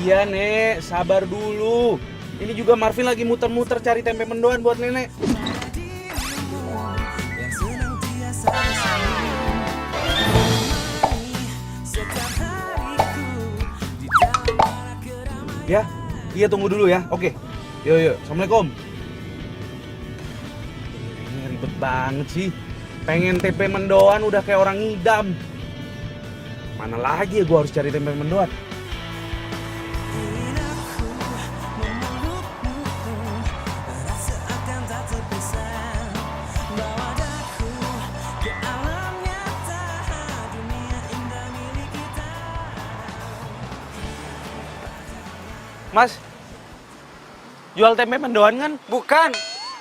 Iya, Nek. Sabar dulu. Ini juga Marvin lagi muter-muter cari tempe mendoan buat Nenek. Ya, iya tunggu dulu ya. Oke. Yuk. Assalamualaikum. Ini ribet banget sih. Pengen tempe mendoan udah kayak orang ngidam. Mana lagi ya gua harus cari tempe mendoan? Mas, jual tempe mendoan kan? Bukan,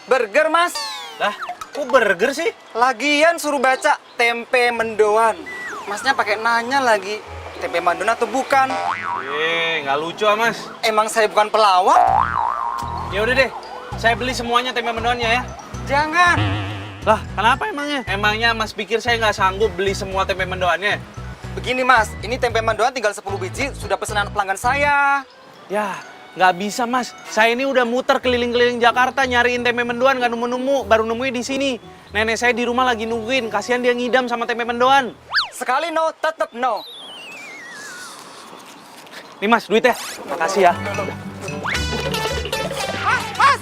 burger mas. Lah, kok burger sih? Lagian suruh baca tempe mendoan. Masnya pakai nanya lagi, tempe mendoan atau bukan? Nggak lucu ah, Mas. Emang saya bukan pelawak? Ya udah deh, saya beli semuanya tempe mendoannya ya. Jangan. Lah, kenapa emangnya? Emangnya Mas pikir saya nggak sanggup beli semua tempe mendoannya? Begini mas, ini tempe mendoan tinggal 10 biji, sudah pesanan pelanggan saya. Ya, nggak bisa Mas. Saya ini udah muter keliling-keliling Jakarta nyariin tempe mendoan nggak nemu-nemu, baru nemuin di sini. Nenek saya di rumah lagi nungguin, kasihan dia ngidam sama tempe mendoan. Sekali no, tetap no. Nih Mas, duitnya. Makasih ya. Mas!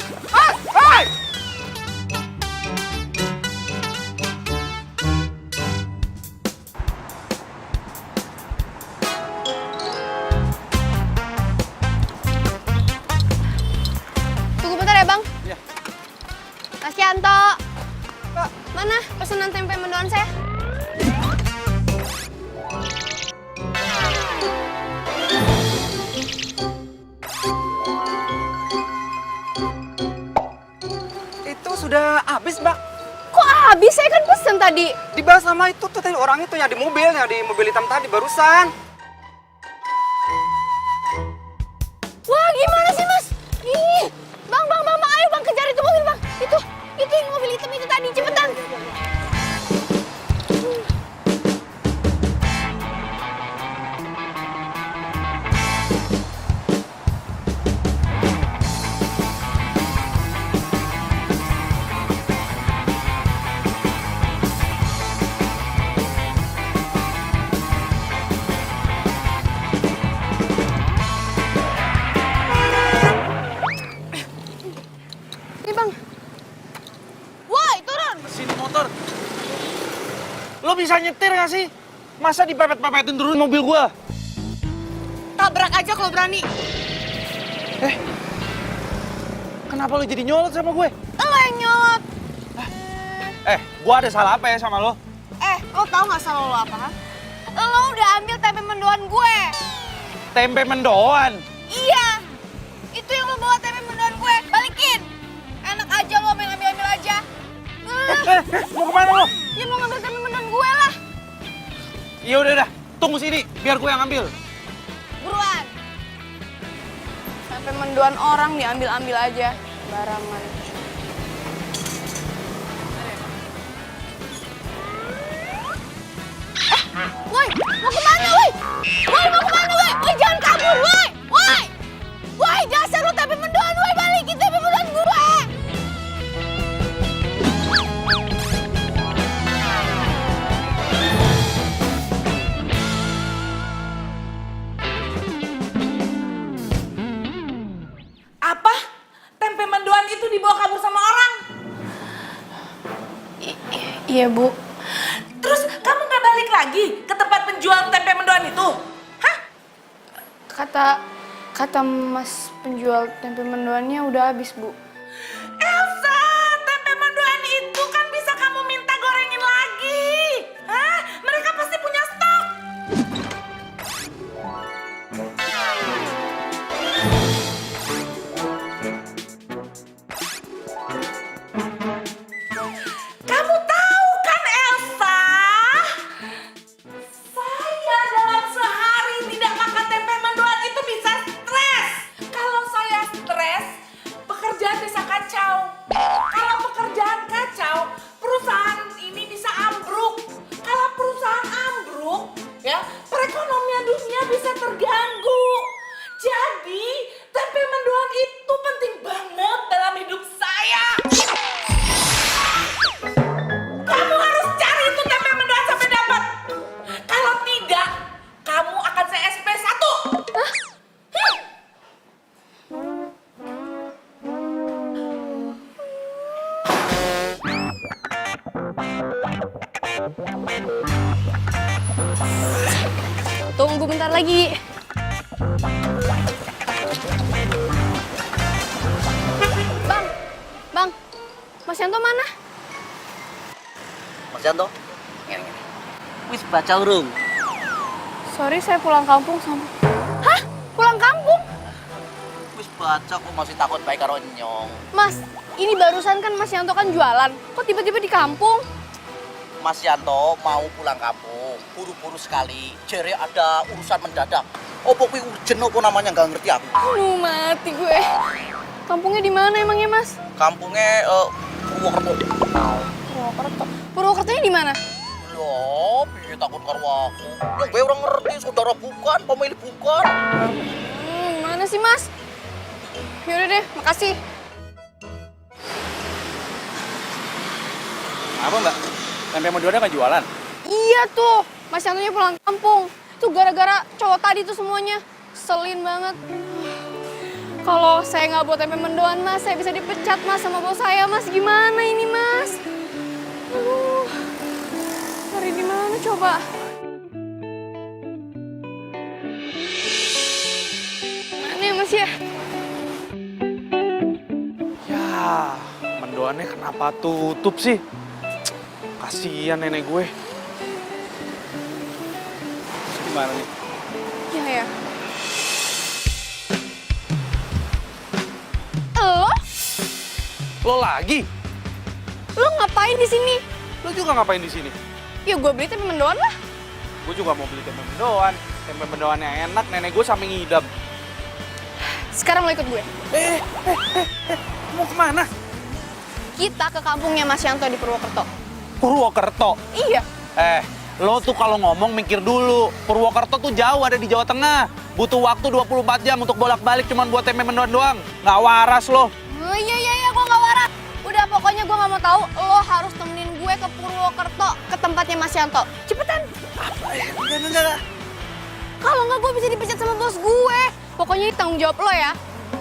Hai! Tunggu bentar ya, Bang. Iya. Mas Yanto. Pak. Mana pesanan tempe mendoan saya? Itu sudah habis mbak. Kok habis? Saya kan pesen tadi. Dibahas sama itu tuh tadi orang itu yang di mobil hitam tadi barusan. Wah, gimana sih, Mas? Ih, Bang, ayo Bang kejar itu mobil, Bang. Itu yang mobil hitam itu tadi, cepetan. Nih, Bang. Woi, turun. Sini motor. Lo bisa nyetir nggak sih? Masa dipepet-pepetin turun mobil gua? Tabrak aja kalau berani. Kenapa lo jadi nyolot sama gue? Lo yang nyolot. Gua ada salah apa ya sama lo? Lo tau gak salah lo apa? Lo udah ambil tempe mendoan gue. Tempe mendoan. Iya. Itu yang lo bawa tempe mendoan gue. Balikin. Enak aja lo main ambil-ambil aja. Mau kemana lo? Ya mau ngambil tempe mendoan gue lah. Ya udah, tunggu sini, biar gue yang ambil. Buruan. Tempe mendoan orang diambil-ambil aja. Barangan. Woi, mau kemana, woi? Woi, mau kemana, woi? Woi, jangan kabur, woi! Woi! Woi, dasar lu tempe mendoan, woi, balikin tempe mendoan gue! Apa? Tempe mendoan itu dibawa kabur sama orang? Iya, Bu. Terus kamu nggak balik lagi ke tempat penjual tempe mendoan itu? Hah? Kata Mas penjual tempe mendoannya udah habis, Bu. Elsa, tempe mendoan itu kan bisa kamu minta gorengin lagi. Hah? Mereka pasti punya stok. Kamu tahu kan Elsa? Saya dalam sehari tidak makan tempe mendoan itu bisa stres. Kalau saya stres, pekerjaan lagi. Bang, Mas Yanto mana? Mas Yanto? Ngene. Wis baca urung? Sorry, saya pulang kampung sama... Hah? Pulang kampung? Wis baca kok masih takut baik karo nyong. Mas, ini barusan kan Mas Yanto kan jualan. Kok tiba-tiba di kampung? Mas Yanto mau pulang kampung, buru-buru sekali. Jere ada urusan mendadak. Opo kuwi urgen opo namanya nggak ngerti aku. Aduh, mati gue. Kampungnya di mana emangnya, Mas? Kampungnya Purwokerto. Purwokerto. Purwokertonya di mana? Loh, piye takut karo aku? Yang gue orang ngerti, saudara bukan, pemilik bukan. Mana sih, Mas? Yaudah deh, makasih. Apa mbak? Tempe mendoannya nggak jualan? Iya tuh, Mas Yantonya pulang kampung. Itu gara-gara cowok tadi tuh semuanya. Selin banget. Kalau saya nggak buat tempe mendoan, Mas, saya bisa dipecat, Mas, sama bos saya, Mas. Gimana ini, Mas? Aduh, cari di mana coba? Mana ya, Mas ya? Ya, mendoannya kenapa tutup sih? Kasihan nenek gue. Terus gimana nih? Ya, ya. Lo? Lo lagi? Lo ngapain di sini? Lo juga ngapain di sini? Ya gue beli tempe mendoan lah. Gue juga mau beli tempe mendoan. Tempe mendoannya enak, nenek gue sampe ngidam. Sekarang lo ikut gue. Mau kemana? Kita ke kampungnya Mas Yanto di Purwokerto. Purwokerto? Iya. Lo tuh kalau ngomong mikir dulu. Purwokerto tuh jauh, ada di Jawa Tengah. Butuh waktu 24 jam untuk bolak-balik cuman buat tempe mendoan doang. Nggak waras lo. Oh iya, gue nggak waras. Udah pokoknya gue nggak mau tahu. Lo harus temenin gue ke Purwokerto, ke tempatnya Mas Yanto. Cepetan. Enggak. Kalau nggak gue bisa dipecat sama bos gue. Pokoknya ini tanggung jawab lo ya.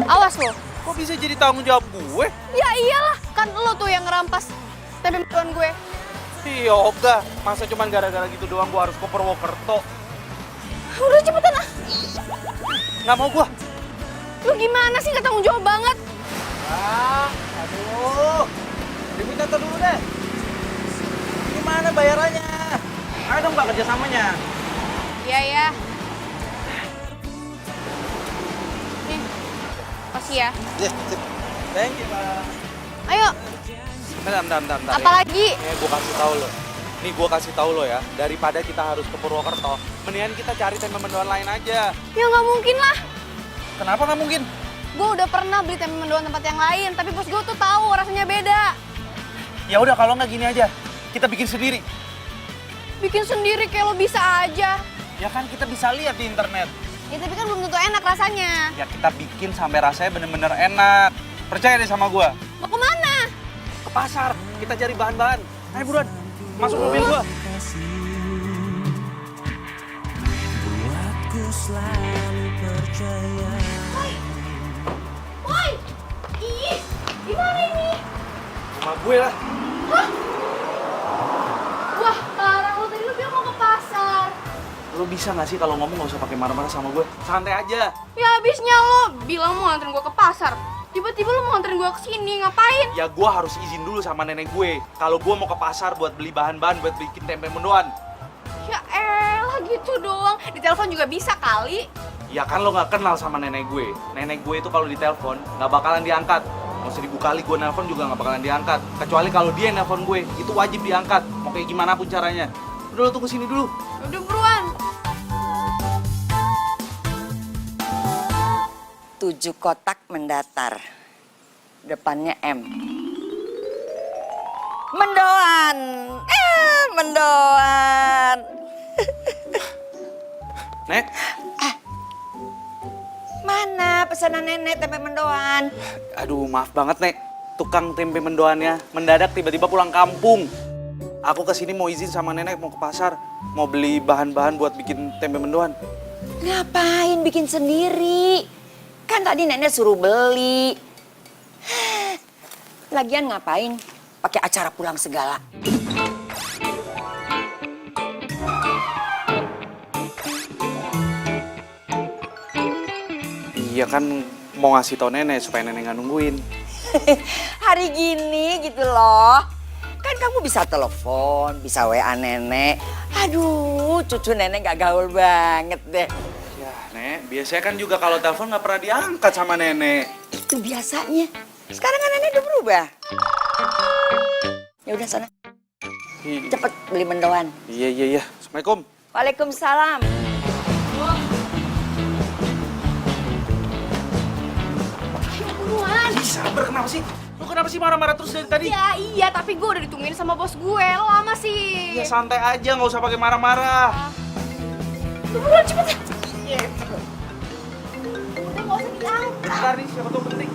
Awas lo. Kok bisa jadi tanggung jawab gue? Ya iyalah, kan lo tuh yang ngerampas tempe mendoan gue. Iya, Oga. Masa cuman gara-gara gitu doang gue harus ke Purwokerto? Udah cepetan ah. Nggak mau gue. Lu gimana sih, nggak tanggung jawab banget? Aduh. Diminta dulu deh. Gimana bayarannya? Ayo dong Mbak kerjasamanya. Iya ya. Nih, kasih ya. Yes, sip. Thank you, Pak. Ayo, Bentar. apalagi? Gue kasih tahu lo. Nih gue kasih tahu lo ya. Daripada kita harus ke Purwokerto, mendingan kita cari tempe mendoan lain aja. Ya nggak mungkin lah. Kenapa nggak mungkin? Gue udah pernah beli tempe mendoan tempat yang lain, tapi bos gue tuh tahu rasanya beda. Ya udah kalau nggak gini aja, kita bikin sendiri. Bikin sendiri kayak lo bisa aja. Ya kan kita bisa lihat di internet. Ya tapi kan belum tentu enak rasanya. Ya kita bikin sampai rasanya bener-bener enak. Percaya deh sama gue. Mau kemana? Ke pasar, kita cari bahan-bahan. Ayo buruan, masuk mobil gue. Woi, ih, gimana ini? Sama gue lah. Wah, parah lo tadi lo bilang mau ke pasar. Lo bisa nggak sih kalau ngomong nggak usah pakai marah-marah sama gue? Santai aja. Ya habisnya lo bilang mau nganterin gue ke pasar. Tiba-tiba lo mau nganterin gue ke sini, ngapain? Ya gue harus izin dulu sama nenek gue. Kalau gue mau ke pasar buat beli bahan-bahan buat bikin tempe mendoan. Ya elah gitu doang. Di telepon juga bisa kali. Ya kan lo nggak kenal sama nenek gue. Nenek gue itu kalau ditelepon nggak bakalan diangkat. Mau 1000 kali gue nelpon juga nggak bakalan diangkat. Kecuali kalau dia yang nelpon gue, itu wajib diangkat. Mau kayak gimana pun caranya. Udah lo tunggu sini dulu. Udah buruan. 7 kotak mendatar. Depannya M. Mendoan. Mendoan. Nek, Mana pesanan nenek tempe mendoan? aduh maaf banget Nek. Tukang tempe mendoannya mendadak tiba-tiba pulang kampung. Aku kesini mau izin sama nenek mau ke pasar. Mau beli bahan-bahan buat bikin tempe mendoan. Ngapain bikin sendiri? Kan tadi nenek suruh beli. Lagian ngapain pakai acara pulang segala? Iya kan mau ngasih tau nenek supaya nenek nggak nungguin. Hari gini gitu loh. Kan kamu bisa telepon, bisa WA nenek. Aduh, cucu nenek gak gaul banget deh. Ya nek, biasanya kan juga kalau telepon nggak pernah diangkat sama nenek. Itu biasanya. Sekarang kan nenek udah berubah. Ya udah sana, cepet beli mendoan. Iya. Assalamualaikum. Waalaikumsalam. Buruan. Ih, sabar kenapa sih? Lu kenapa sih marah-marah terus dari tadi? Ya iya, tapi gue udah ditungguin sama bos gue. Lo lama sih. Ya santai aja, nggak usah pakai marah-marah. Buruan cepet ya. Iya. Udah nggak usah diangkat. Bentar nih, siapa tuh penting.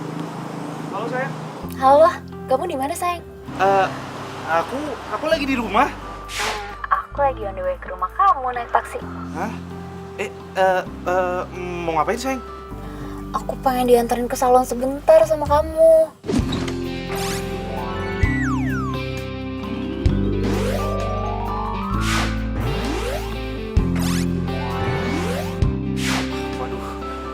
Halo sayang. Halo, kamu di mana sayang? Aku lagi di rumah. Aku lagi on the way ke rumah kamu naik taksi. Hah? Mau ngapain sayang? Aku pengen dianterin ke salon sebentar sama kamu. Waduh,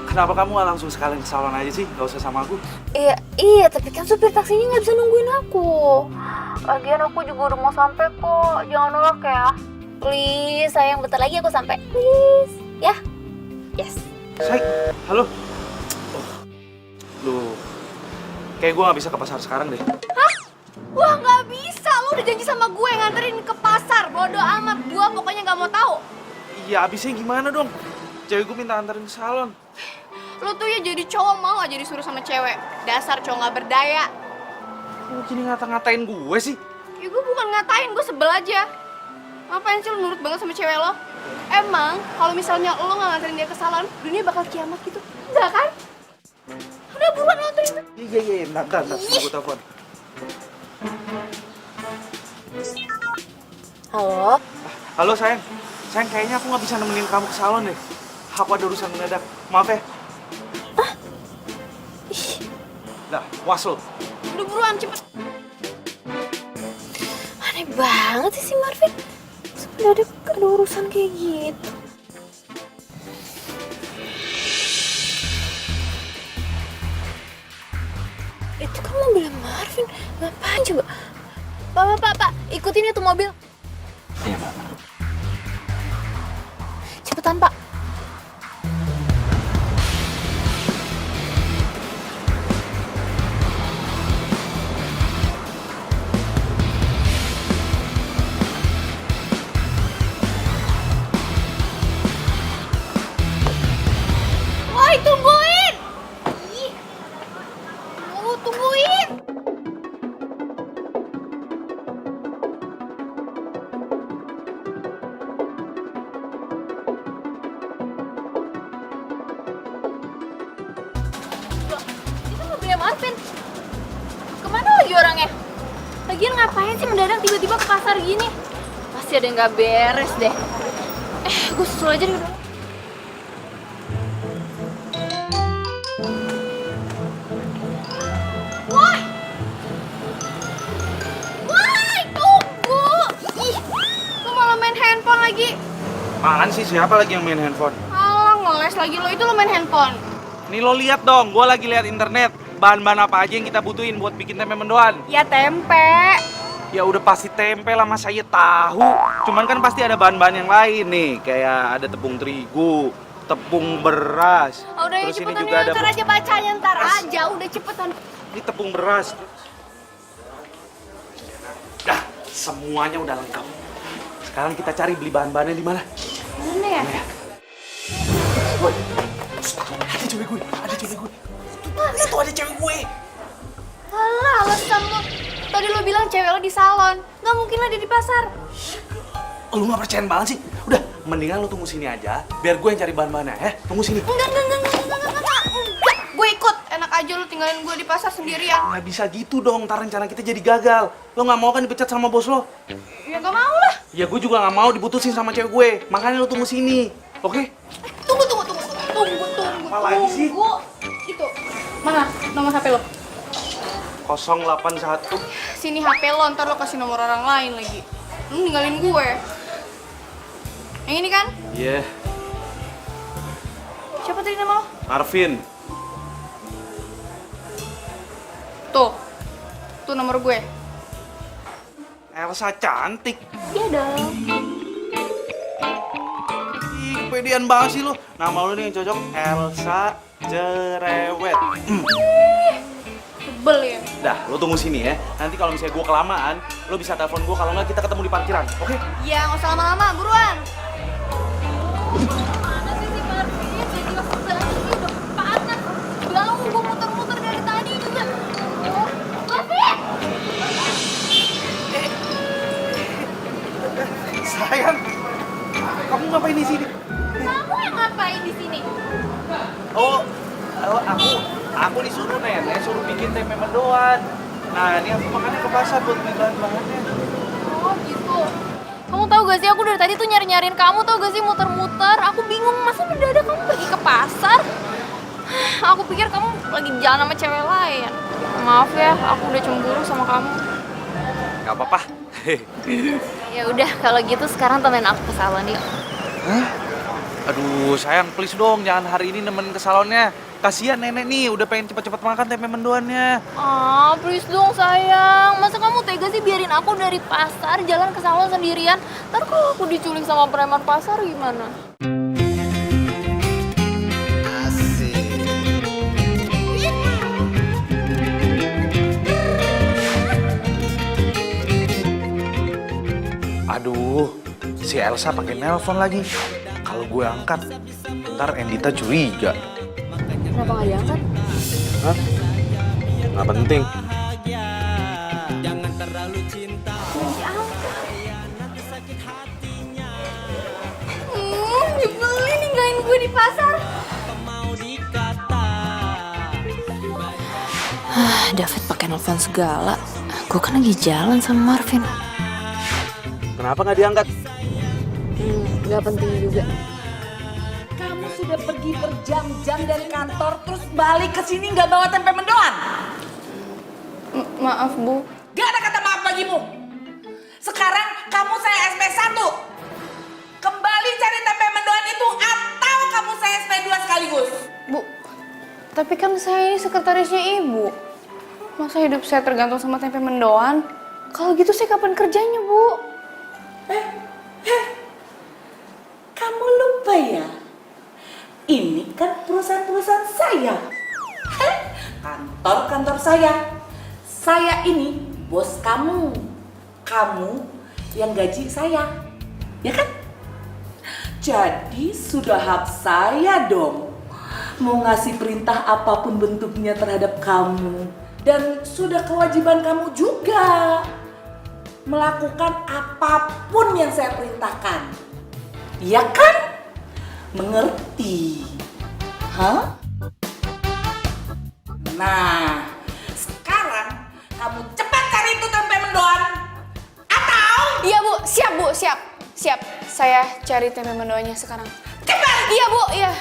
kenapa kamu nggak langsung sekalian ke salon aja sih? Gak usah sama aku. Iya, tapi kan supir taksinya nggak bisa nungguin aku. Lagian aku juga udah mau sampai kok. Jangan nolak ya. Please, sayang, bentar lagi aku sampai. Please, ya. Yes. Say, halo. Duh, kayak gue nggak bisa ke pasar sekarang deh. Hah? Wah nggak bisa. Lo udah janji sama gue nganterin ke pasar. Bodoh amat. Gue pokoknya nggak mau tahu. Iya, abisnya gimana dong? Cewek gue minta anterin ke salon. Lo tuh ya jadi cowok mau aja disuruh sama cewek. Dasar cowok nggak berdaya. Kok gini ngata-ngatain gue sih? Ya gue bukan ngatain, gue sebel aja. Ngapain sih lo nurut banget sama cewek lo? Emang kalau misalnya lo nggak nganterin dia ke salon, dunia bakal kiamat gitu? Enggak kan? Udah buruan nganterin. Iya, bentar, gue telepon. Halo? Halo sayang, kayaknya aku nggak bisa nemenin kamu ke salon deh. Aku ada urusan mendadak, maaf ya. Dah, was lo. Udah buruan, cepet. Aneh banget sih si Marvin. Sebenarnya ada urusan kayak gitu. Itu kan mobilnya Marvin. Ngapain coba? Pak, ikutin itu mobil. Iya, Pak. Cepetan, Pak. Woi, tungguin! Ih. Tungguin! Itu mobilnya Marvin. Kemana lagi orangnya? Lagian ngapain sih mendadak tiba-tiba ke pasar gini? Pasti ada yang nggak beres deh. Gue susul aja deh. Woi! Woi, tunggu! Ih, lu malah main handphone lagi. Apaan sih, siapa lagi yang main handphone? Alah, ngeles lagi lo, itu lo main handphone. Nih lo lihat dong, gue lagi lihat internet. Bahan-bahan apa aja yang kita butuhin buat bikin tempe mendoan? Ya tempe. Ya udah pasti tempe lah, mas saya tahu. Cuman kan pasti ada bahan-bahan yang lain nih, kayak ada tepung terigu, tepung beras. Oh, udah ya Terus ini cepetan juga ya, ada ntar aja bacanya, ntar aja. Udah cepetan. ini tepung beras. Dah, semuanya udah lengkap. Sekarang kita cari beli bahan-bahannya di mana? Mana ya? Woi, ada cewek gue, Itu ada cewek gue. Alah, alasan lo. Tadi lo bilang cewek lo di salon. Nggak mungkin lah dia di pasar. Lu nggak percaya banget sih? Udah, mendingan lu tunggu sini aja, biar gue yang cari bahan-bahannya, ya? Tunggu sini. Enggak. Gue ikut. Enak aja lo tinggalin gue di pasar sendirian. Nggak bisa gitu dong, ntar rencana kita jadi gagal. Lo nggak mau kan dipecat sama bos lo? Ya nggak mau lah. Ya gue juga nggak mau diputusin sama cewek gue. Makanya lo tunggu sini, oke? Tunggu. Apa lagi sih? Itu. Mana nomor HP lo? 081. Sini HP lo, ntar lo kasih nomor orang lain lagi. Lu ninggalin gue. Yang ini kan? Iya, Siapa tadi nama lo? Marvin. Tuh nomor gue. Elsa cantik. Iya dong. Ih, kepedean banget sih lu. Nama lu nih yang cocok Elsa Cerewet. Sebel ya. Dah, lu tunggu sini ya. Nanti kalau misalnya gue kelamaan, lu bisa telepon gue. Kalau nggak kita ketemu di parkiran, oke? Iya, nggak usah lama-lama, buruan. Mana sih si Marvin? Jadi langsung banget sih, udah panas. Jauh, gue muter-muter dari tadi juga. Oh, Marvin! Sayang, kamu ngapain di sini? Kamu yang ngapain di sini? Oh, aku disuruh nenek suruh bikin tempe mendoan. Nah, ini aku makannya ke pasar buat beli bahan-bahannya. Oh gitu. Kamu tahu gak sih aku dari tadi tuh nyari-nyariin kamu, tahu gak sih muter-muter. Aku bingung masa mendadak kamu pergi ke pasar. Aku pikir kamu lagi jalan sama cewek lain. Maaf ya, aku udah cemburu sama kamu. Gak apa-apa. Ya udah kalau gitu sekarang temenin aku ke salon yuk. Aduh, sayang, please dong, jangan hari ini nemenin ke salonnya. Kasihan nenek nih, udah pengen cepet-cepet makan tempe mendoannya. Ah, please dong sayang. Masa kamu tega sih biarin aku dari pasar jalan ke salon sendirian? Ntar kalau aku diculik sama preman pasar gimana? Aduh, si Elsa pakai nelpon lagi. Kalau gue angkat, ntar Endita curiga. Kenapa nggak diangkat? Hah? Nggak penting. Nyebelin ninggalin gue di pasar. David pakai nelfon segala. Gue kan lagi jalan sama Marvin. Kenapa nggak diangkat? Nggak penting juga. Kamu sudah pergi berjam-jam dari kantor terus balik ke sini nggak bawa tempe mendoan? Maaf, Bu. Gak ada kata maaf bagimu. Sekarang kamu saya SP1. Kembali cari tempe mendoan itu atau kamu saya SP2 sekaligus. Bu, tapi kan saya ini sekretarisnya Ibu. Masa hidup saya tergantung sama tempe mendoan? Kalau gitu saya kapan kerjanya, Bu? Kamu lupa ya? Ini kan perusahaan-perusahaan saya. Kantor-kantor saya. Saya ini bos kamu. Kamu yang gaji saya. Ya kan? Jadi sudah hak saya dong mau ngasih perintah apapun bentuknya terhadap kamu. Dan sudah kewajiban kamu juga melakukan apapun yang saya perintahkan. Iya kan? Mengerti? Hah? Nah, sekarang kamu cepat cari itu tempe mendoan. Atau Iya, Bu. Siap, Bu. Siap. Siap. Saya cari tempe mendoannya sekarang. cepat! Iya, Bu. Iya.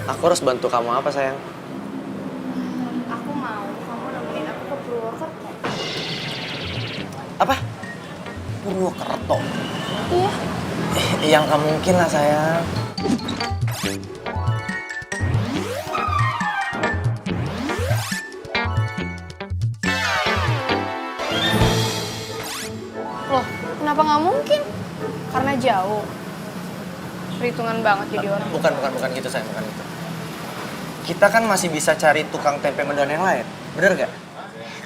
Aku harus bantu kamu apa sayang? Aku mau kamu nemenin aku ke Purwokerto. Apa? Purwokerto? Iya. Yang gak mungkin lah sayang. Loh, kenapa nggak mungkin? Karena jauh. Perhitungan banget jadi orang. Bukan gitu sayang, bukan itu. Kita kan masih bisa cari tukang tempe mendoan yang lain, bener gak?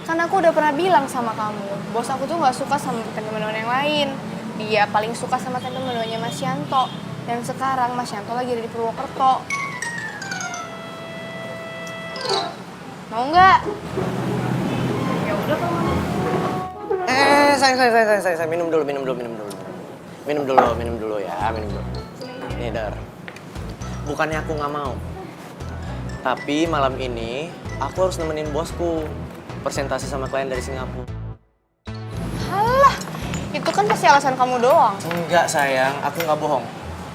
Kan aku udah pernah bilang sama kamu, bos aku tuh nggak suka sama tempe mendoan yang lain. Dia paling suka sama tempe mendoannya Mas Yanto. Dan sekarang Mas Yanto lagi ada di Purwokerto. Mau nggak? Ya udah kamu. Sayang, minum dulu ya, minum dulu. Nih, Dar. Bukannya aku nggak mau. Tapi malam ini aku harus nemenin bosku presentasi sama klien dari Singapura. Halah, itu kan pasti alasan kamu doang. Enggak sayang, aku nggak bohong.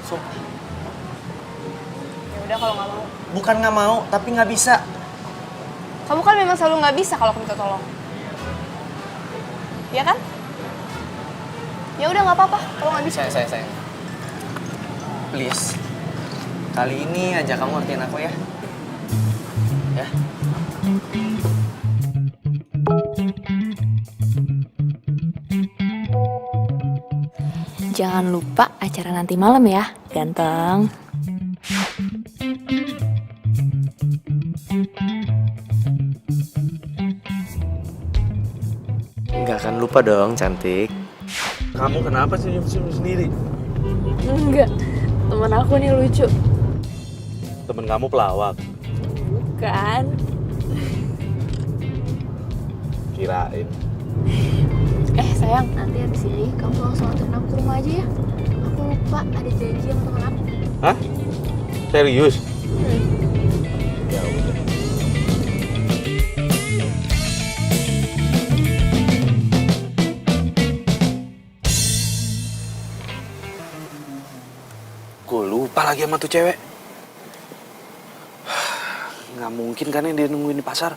Sumpah. Ya udah kalau nggak mau. Bukan nggak mau, tapi nggak bisa. Kamu kan memang selalu nggak bisa kalau aku minta tolong. Ya kan? Ya udah nggak apa-apa kalau nggak bisa. Sayang. please. Kali ini aja kamu ngertiin aku ya. Ya. Jangan lupa acara nanti malam ya, ganteng. Nggak akan lupa dong, cantik. Kamu kenapa senyum-senyum sendiri? Enggak, temen aku nih lucu. Temen kamu pelawak. Bukan. Kirain. Sayang, nanti habis ini kamu langsung anterin aku ke rumah aja ya. Aku lupa ada janji sama temen aku. Hah? Serius? Ya udah. Gue lupa lagi sama tuh cewek. Nggak mungkin kan yang dia nungguin di pasar.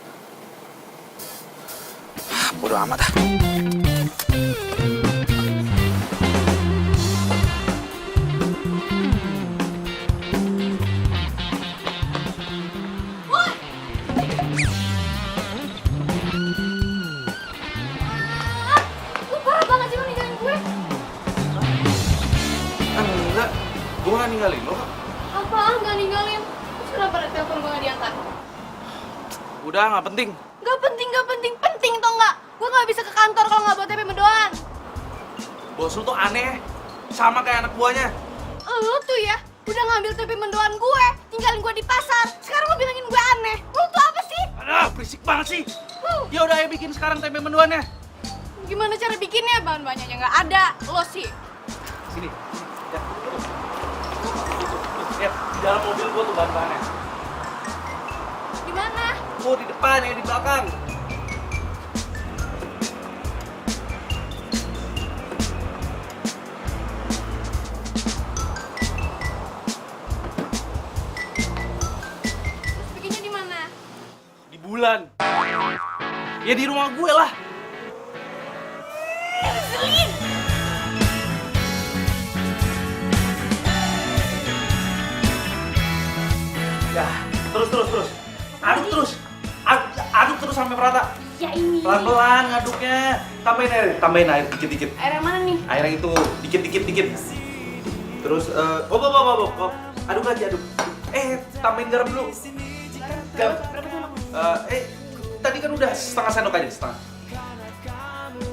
Bodoh amat ah. Lu parah banget sih lu ninggalin gue. Enggak, gue nggak ninggalin lo. Apaan nggak ninggalin? Terus kenapa telepon gue nggak diangkat? Udah, nggak penting. Gak penting, penting tau nggak? Gue nggak bisa ke kantor kalau nggak bawa TP mendoan. Bos lu tuh aneh, sama kayak anak buahnya. Lu tuh ya, udah ngambil TP mendoan gue, tinggalin gue di pasar. Sekarang lu bilangin gue aneh. Lu tuh apa sih? Aduh, berisik banget sih. Ya udah, ayo bikin sekarang tempe mendoannya. Gimana cara bikinnya? Bahan-bahannya nggak ada. Lo sih. Sini. Ya, tuh. Ya, di dalam mobil gua tuh bahan-bahannya. Di mana? Gua di depan ya, di belakang. Terus bikinnya di mana? Di bulan. Ya di rumah gue lah. Ya, terus. Aduk terus. Aduk terus sampai merata. Ya ini. Pelan-pelan ngaduknya. Tambahin air dikit-dikit. Air yang mana nih? Air yang itu dikit. Terus aduk lagi, aduk. Tambahin garam dulu. Garam. Berapa sendok? Tadi kan udah setengah sendok aja, setengah.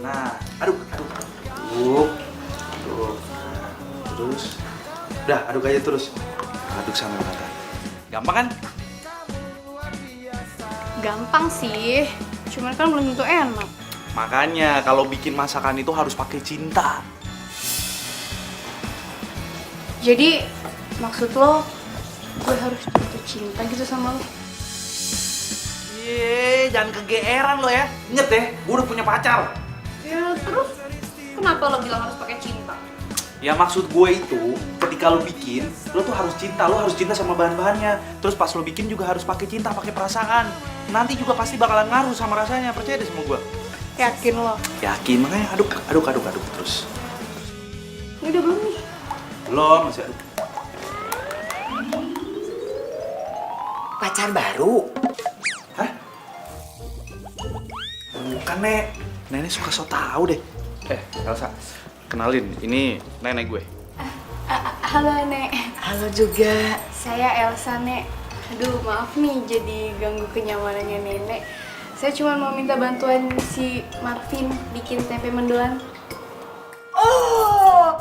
Nah, aduk. Tuh. Terus. Udah, aduk aja terus. Aduk sampai merata. Gampang kan? Gampang sih. Cuman kan belum tentu enak. Makanya kalau bikin masakan itu harus pakai cinta. Jadi maksud lo gue harus jatuh cinta gitu sama lo? Jangan kegeeran lo ya. Ingat ya, gue udah punya pacar. Ya terus kenapa lo bilang harus pakai cinta? Ya maksud gue itu, ketika lo bikin, lo tuh harus cinta sama bahan-bahannya. Terus pas lo bikin juga harus pakai cinta, pakai perasaan. Nanti juga pasti bakalan ngaruh sama rasanya, percaya deh sama gue. Yakin lo? Yakin, makanya aduk terus. Ini udah belum nih? Belum, masih aduk. Pacar baru? Hah? Bukan, Nek. Nenek suka so tau deh. Elsa, kenalin, ini nenek gue. Halo Nek. Halo juga. Saya Elsa Nek. Aduh maaf nih jadi ganggu kenyamanannya nenek. Saya cuma mau minta bantuan si Marvin bikin tempe mendoan. Oh,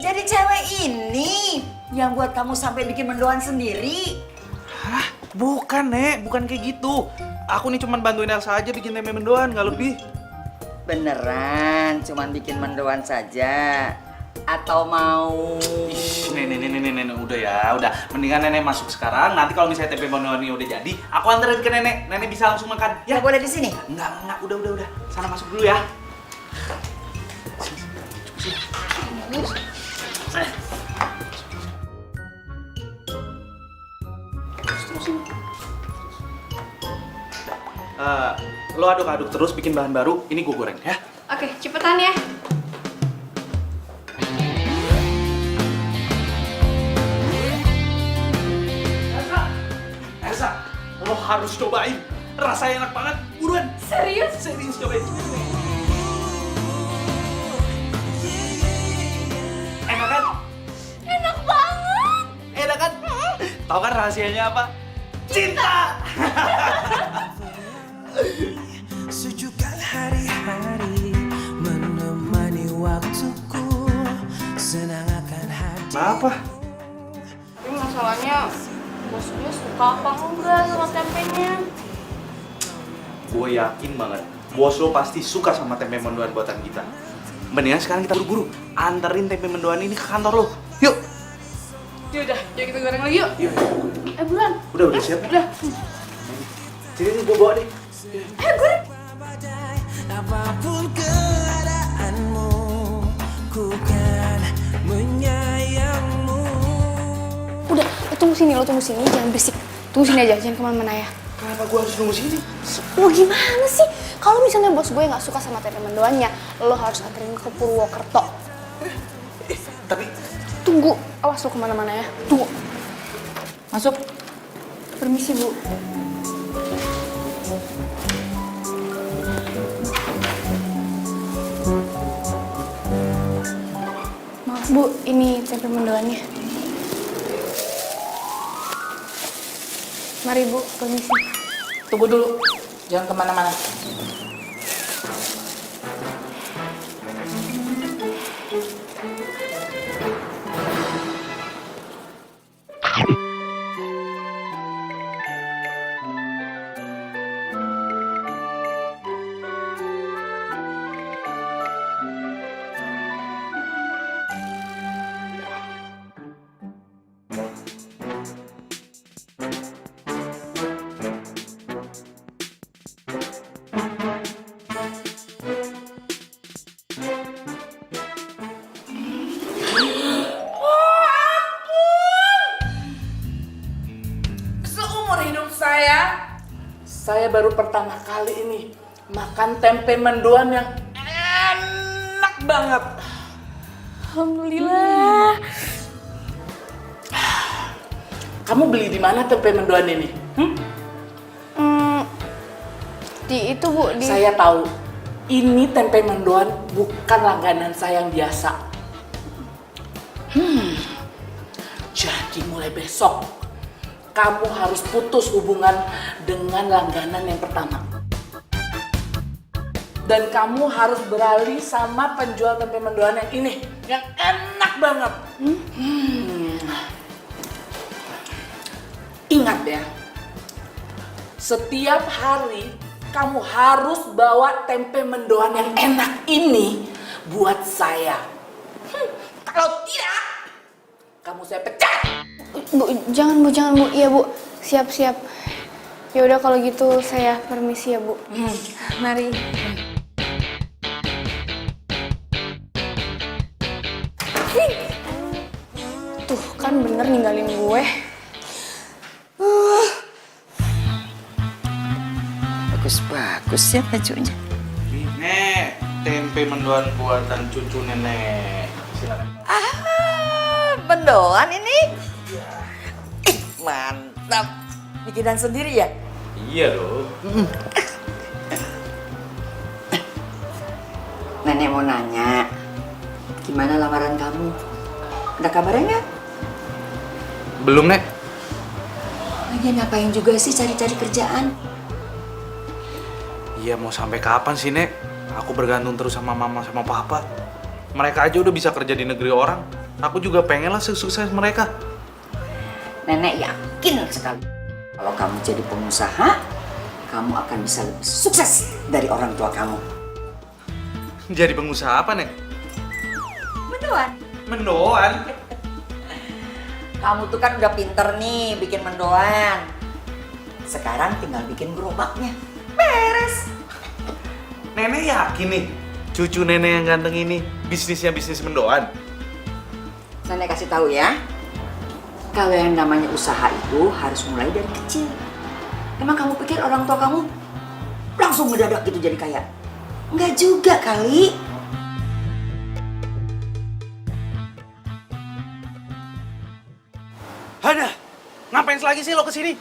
jadi cewek ini yang buat kamu sampai bikin mendoan sendiri? Hah? Bukan, Nek. Bukan kayak gitu. Aku nih cuma bantuin Elsa aja bikin tempe mendoan, nggak lebih. Beneran, cuman bikin mendoan saja? Atau mau... Nenek, udah. Mendingan nenek masuk sekarang. Nanti kalau misalnya tempe mendoannya udah jadi, aku anterin ke nenek. Nenek bisa langsung makan. Ya boleh di sini? Enggak. Udah. Sana masuk dulu ya. Lo aduk-aduk terus, bikin bahan baru. Ini gue goreng ya. Oke, cepetan ya. harus cobain. Rasanya enak banget. Buruan. Serius? Serius cobain. Enak kan? Enak banget. Enak kan? Tahu kan rahasianya apa? Cinta. Sejukkan hari-hari menemani waktuku, senang akan hadir. Kenapa? Tapi masalahnya bos gue suka apa enggak sama tempenya? Gue yakin banget, bos lo pasti suka sama tempe mendoan buatan kita. Mendingan sekarang kita buru-buru anterin tempe mendoan ini ke kantor lo. Yuk. Yaudah, yuk kita goreng lagi yuk. Yuk. Bulan. Udah siap? Udah. Sini nih gue bawa nih. Goreng. Badai, apapun keadaanmu, ku kan menyayangmu. Udah, lo tunggu sini, jangan berisik. Tunggu sini aja, jangan kemana-mana ya. Kenapa gue harus nunggu sini? Lo gimana sih? Kalau misalnya bos gue nggak suka sama tempe mendoannya, lo harus anterin ke Purwokerto. Tapi Tunggu, awas lo kemana-mana ya. Tunggu. Masuk. Permisi, Bu. Maaf, Bu, ini tempe mendoannya. Mari, Bu, permisi. Tunggu dulu. Jangan kemana-mana. Seumur hidup saya baru pertama kali ini makan tempe mendoan yang enak banget. Alhamdulillah. Kamu beli di mana tempe mendoan ini? Di itu, Bu, di... Saya tahu, ini tempe mendoan bukan langganan saya yang biasa. Jadi mulai besok, kamu harus putus hubungan dengan langganan yang pertama. Dan kamu harus beralih sama penjual tempe mendoan yang ini, yang enak banget. Ingat ya, setiap hari kamu harus bawa tempe mendoan yang enak ini buat saya. Kalau tidak, kamu saya pecat. Bu, jangan Bu. Iya, Bu. Siap. Ya udah kalau gitu saya permisi ya, Bu. Mari. Tuh, kan bener ninggalin gue. Bagus ya bajunya. Nek, tempe mendoan buatan cucu nenek. Silakan. Mendoan ini? Ih, mantap. Bikinan sendiri ya? Iya dong. Nenek mau nanya, gimana lamaran kamu? Ada kabarnya nggak? Belum, Nek. Lagian ngapain juga sih cari-cari kerjaan? Iya, mau sampai kapan sih, Nek? Aku bergantung terus sama mama sama papa. Mereka aja udah bisa kerja di negeri orang. Aku juga pengen lah sukses mereka. Nenek yakin sekali. Kalau kamu jadi pengusaha, kamu akan bisa lebih sukses dari orang tua kamu. Jadi pengusaha apa, Nek? Mendoan. Mendoan? Kamu tuh kan udah pinter nih bikin mendoan. Sekarang tinggal bikin gerobaknya. Beres. Nenek yakin nih, cucu nenek yang ganteng ini bisnisnya bisnis mendoan? Nenek kasih tahu ya. Kalau yang namanya usaha itu harus mulai dari kecil. Emang kamu pikir orang tua kamu langsung mendadak gitu jadi kaya? Enggak juga kali. Ada, ngapain lagi sih lo kesini?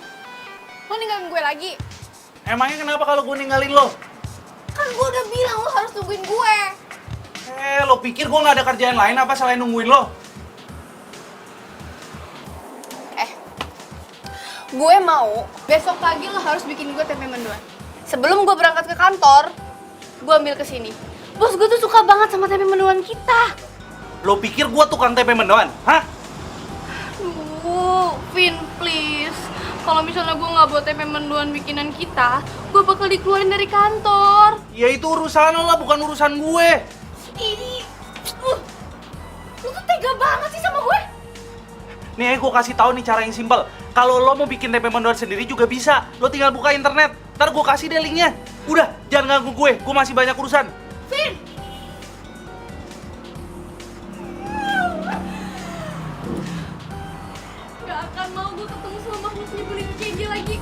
Mana ninggalin gue lagi? Emangnya kenapa kalau gue ninggalin lo? Kan gue udah bilang lo harus tungguin gue. Lo pikir gue nggak ada kerjaan lain apa selain nungguin lo? Gue mau besok pagi lo harus bikin gue tempe mendoan. Sebelum gue berangkat ke kantor, gue ambil ke sini. Bos gue tuh suka banget sama tempe mendoan kita. Lo pikir gue tukang tempe mendoan? Hah? Vin, please. Kalau misalnya gue nggak buat tempe mendoan bikinan kita, gue bakal dikeluarin dari kantor. Ya itu urusan lo lah, bukan urusan gue. Ini, lu tuh tega banget sih sama gue. Nih, gue kasih tahu nih cara yang simpel. Kalau lo mau bikin tempe mendoan sendiri juga bisa. Lo tinggal buka internet. Ntar gue kasih deh linknya. Udah, jangan ganggu gue masih banyak urusan. Vin! Gak akan mau gue ketemu sama makhluk nyebelin kayak dia lagi.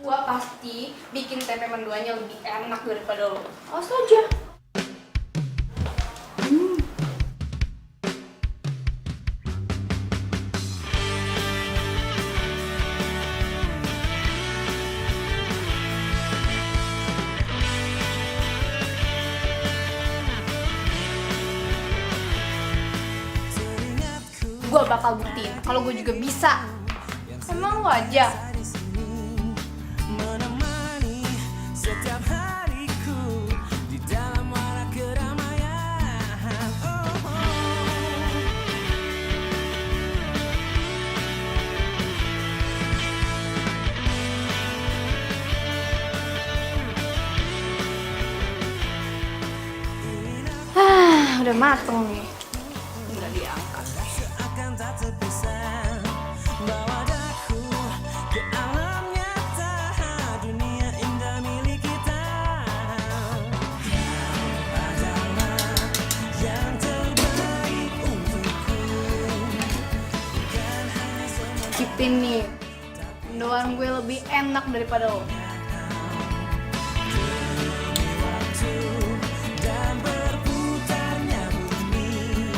Gua pasti bikin tempe mendoannya lebih enak daripada lo. Awas aja. Gue bakal buktiin kalau gue juga bisa. Emang lo aja. menemani setiap hariku di dalam warak keramaian. Udah mateng nih. Udah diangkat. Seakan tak terpisah, bawa daku ke alam nyata, dunia indah milik kita. Kau adalah yang terbaik untukku, bukan hanya semua. Cipin nih. Mendoan gue lebih enak daripada lo. Dan berputarnya bumi,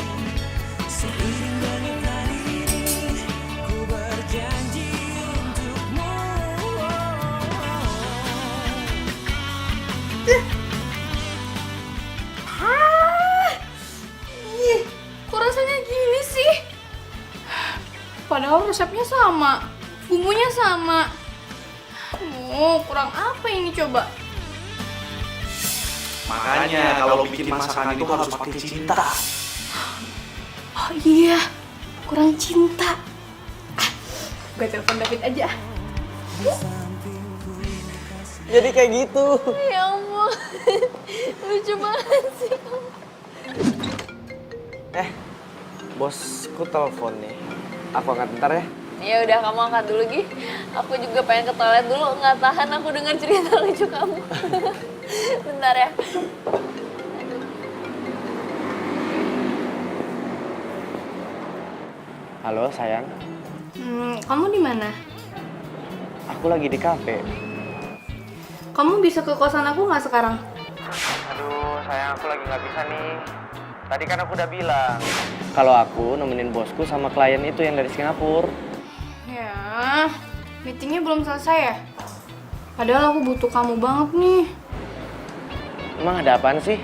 seiring dengan hari ini, ku berjanji untukmu. Kok rasanya gini sih? Padahal resepnya sama, bumbunya sama. Kurang apa ini coba? Makanya kalau bikin masakan itu harus pakai cinta. Oh iya, kurang cinta. Gue telepon David aja. Jadi kayak gitu. Ya ampun, lucu banget sih. Bosku telepon nih. Aku angkat bentar ya. Ya udah, kamu angkat dulu, Gi. Aku juga pengen ke toilet dulu, nggak tahan aku dengar cerita lucu kamu. Bentar ya. Halo sayang, Kamu di mana? aku lagi di kafe. Kamu bisa ke kosan aku nggak sekarang? Aduh sayang, aku lagi nggak bisa nih. Tadi kan aku udah bilang kalau aku nemenin bosku sama klien itu yang dari Singapura. Ya, meetingnya belum selesai ya? Padahal aku butuh kamu banget nih. Emang ada apaan sih?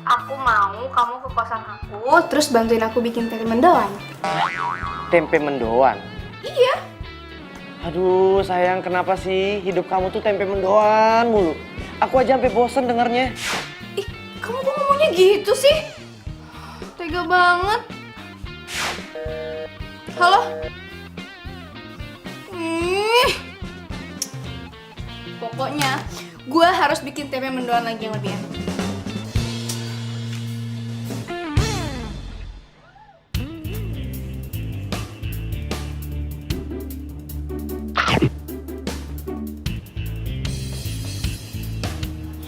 Aku mau kamu ke kosan aku, terus bantuin aku bikin tempe mendoan. Tempe mendoan? Iya. Aduh sayang, kenapa sih hidup kamu tuh tempe mendoan mulu? Aku aja sampai bosen dengernya. Ih, kamu kok ngomongnya gitu sih? Tega banget. Halo? Pokoknya, gue harus bikin tempe mendoan lagi yang lebih enak.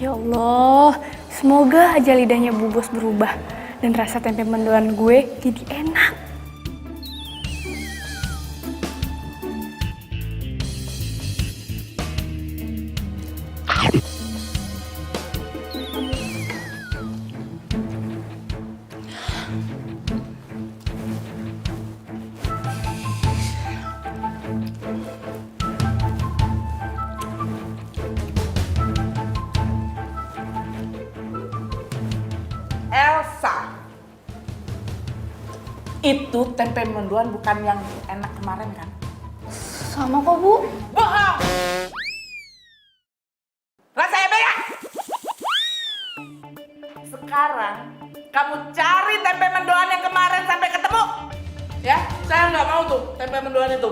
Ya Allah, semoga aja lidahnya Bu Bos berubah dan rasa tempe mendoan gue jadi enak. Itu tempe mendoan bukan yang enak kemarin kan? Sama kok, Bu. Bohong! Rasanya beda! Sekarang kamu cari tempe mendoan yang kemarin sampai ketemu. Ya, saya nggak mau tuh tempe mendoan itu.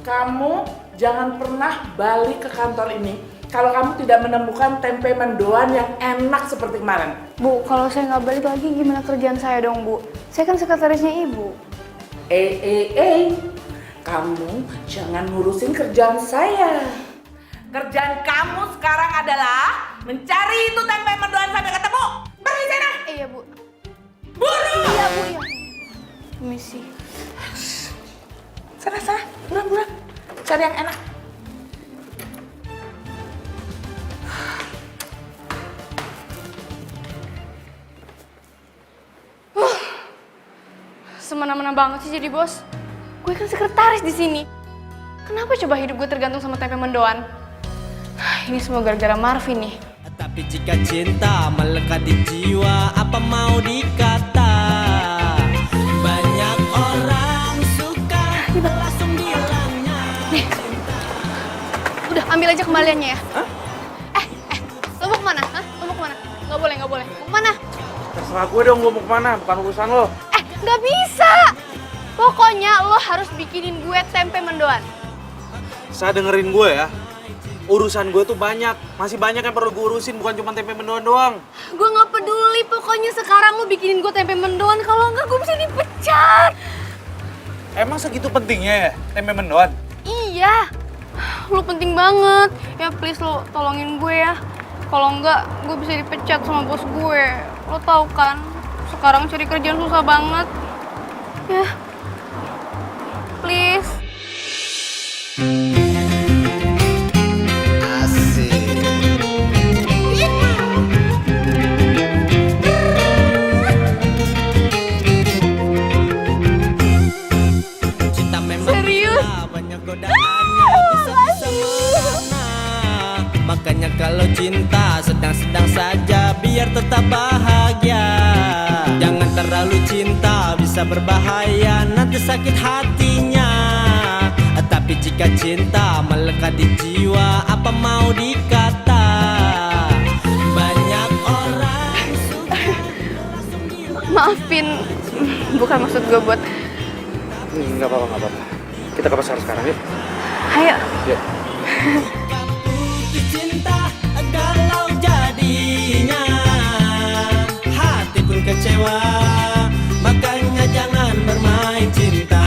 Kamu jangan pernah balik ke kantor ini kalau kamu tidak menemukan tempe mendoan yang enak seperti kemarin. Bu, kalau saya nggak balik lagi gimana kerjaan saya dong, Bu? Saya kan sekretarisnya Ibu. Kamu jangan ngurusin kerjaan saya. Kerjaan kamu sekarang adalah mencari itu tempe mendoan sampai ketemu. Pergi sana. Iya, Bu. Buru. Iya, Bu, iya. Permisi. Sana, buruan. Cari yang enak. Semena-mena banget sih jadi bos. Gue kan sekretaris di sini. Kenapa coba hidup gue tergantung sama tempe mendoan? Ini semua gara-gara Marvin nih. Tapi jika cinta melekat di jiwa, apa mau dikata? Banyak orang suka langsung bilangnya. Nih. Udah ambil aja kembaliannya ya. Hah? Lo mau kemana? Hah? Lo mau kemana? Nggak boleh. Mau kemana? Terserah gue dong, gue mau kemana, bukan urusan lo. Nggak bisa. Pokoknya lo harus bikinin gue tempe mendoan. Saya dengerin gue ya. Urusan gue tuh banyak. Masih banyak yang perlu gue urusin, bukan cuma tempe mendoan doang. Gue nggak peduli. Pokoknya sekarang lo bikinin gue tempe mendoan. Kalau nggak gue bisa dipecat. Emang segitu pentingnya ya, tempe mendoan? Iya. Lo penting banget. Ya please lo tolongin gue ya. Kalau nggak gue bisa dipecat sama bos gue. Lo tahu kan? Sekarang cari kerjaan susah banget. Ya. Please. Cinta memang Serius? gila, banyak godaannya, bisa-bisa merana. Makanya kalau cinta sedang-sedang saja, biar tetap bahagia. Jangan terlalu cinta, bisa berbahaya, nanti sakit hatinya. Tapi jika cinta melekat di jiwa, apa mau dikata? Banyak orang suka langsung bilang. Maafin. Bukan maksud gue buat. Nggak apa-apa. Kita ke pasar sekarang yuk. Ayo. Yuk. Putus cinta galau jadinya, hati pun kecewa, makanya jangan bermain cinta.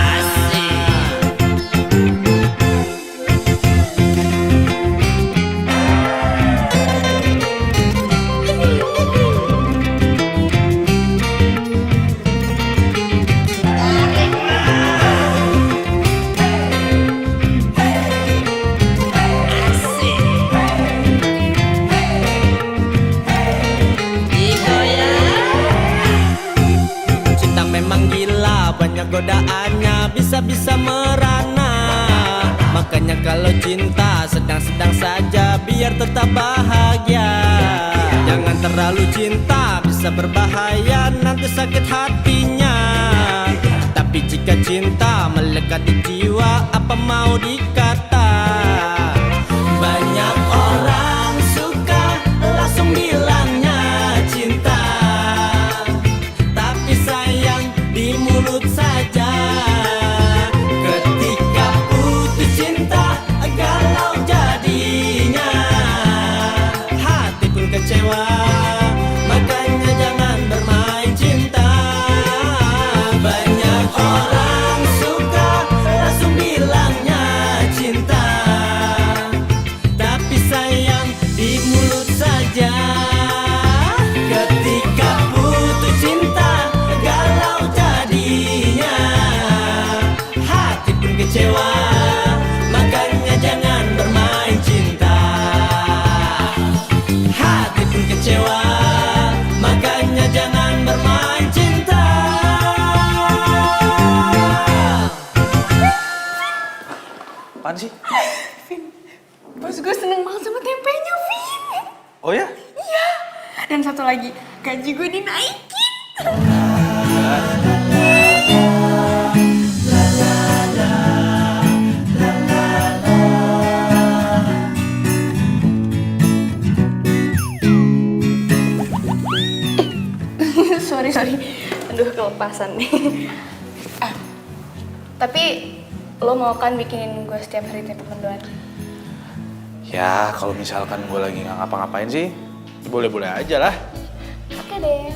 Cinta memang gila, banyak godaannya, bisa-bisa merana. Makanya kalau cinta sedang-sedang saja, biar tetap bahagia. Jangan terlalu cinta, bisa berbahaya, nanti sakit hatinya. Tapi jika cinta melekat di jiwa, apa mau dikata? Banyak orang suka langsung bilangnya cinta, tapi sayang di mulut saja. Ketika putus cinta galau jadinya, hati pun kecewa, makanya jangan bermain cinta. Banyak orang suka langsung bilangnya cinta, tapi sayang di mulut saja. Ketika putus cinta galau jadinya, hati pun kecewa, makanya jangan bermain cinta. Hati pun kecewa, makanya jangan bermain cinta. Apaan sih? Bos gue seneng banget sama tempenya, Vin. Oh ya? Iya. Dan satu lagi, gaji gue dinaikin. Ya, alasan. Tapi lo mau kan bikinin gue setiap hari tempe mendoan? Ya, kalau misalkan gue lagi nggak ngapa-ngapain sih, boleh-boleh aja lah. Oke deh,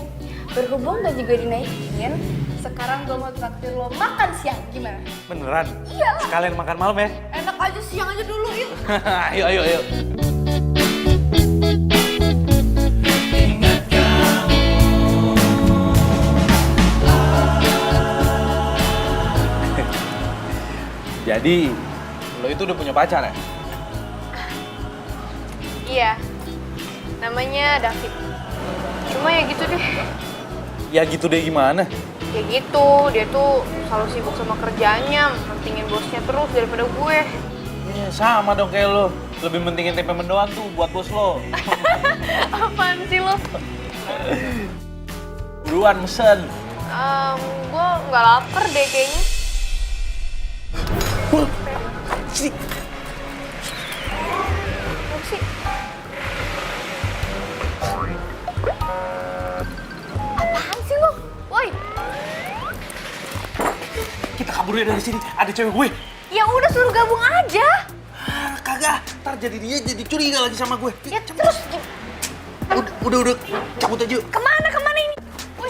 berhubung gaji gue dinaikin, sekarang gue mau traktir lo makan siang, gimana? Beneran? Iya. Sekalian makan malam ya? Enak aja, siang aja dulu, yuk. Ayo. Jadi, lo itu udah punya pacar ya? Iya, namanya David. Cuma ya gitu deh. Ya gitu deh gimana? Ya gitu, dia tuh selalu sibuk sama kerjaannya, mentingin bosnya terus daripada gue. Ya, sama dong kayak lo. Lebih mentingin tempe mendoan tuh buat bos lo. Apaan sih lo? Buruan mesen. Gue nggak lapar deh kayaknya. Sini. Apa sih? Apaan sih lo? Woi, Kita kabur dari sini. Ada cewek gue. ya udah suruh gabung aja. Kagak. Ntar jadi dia jadi curiga lagi sama gue. Ya terus Udah. Cabut aja. kemana ini? Woi,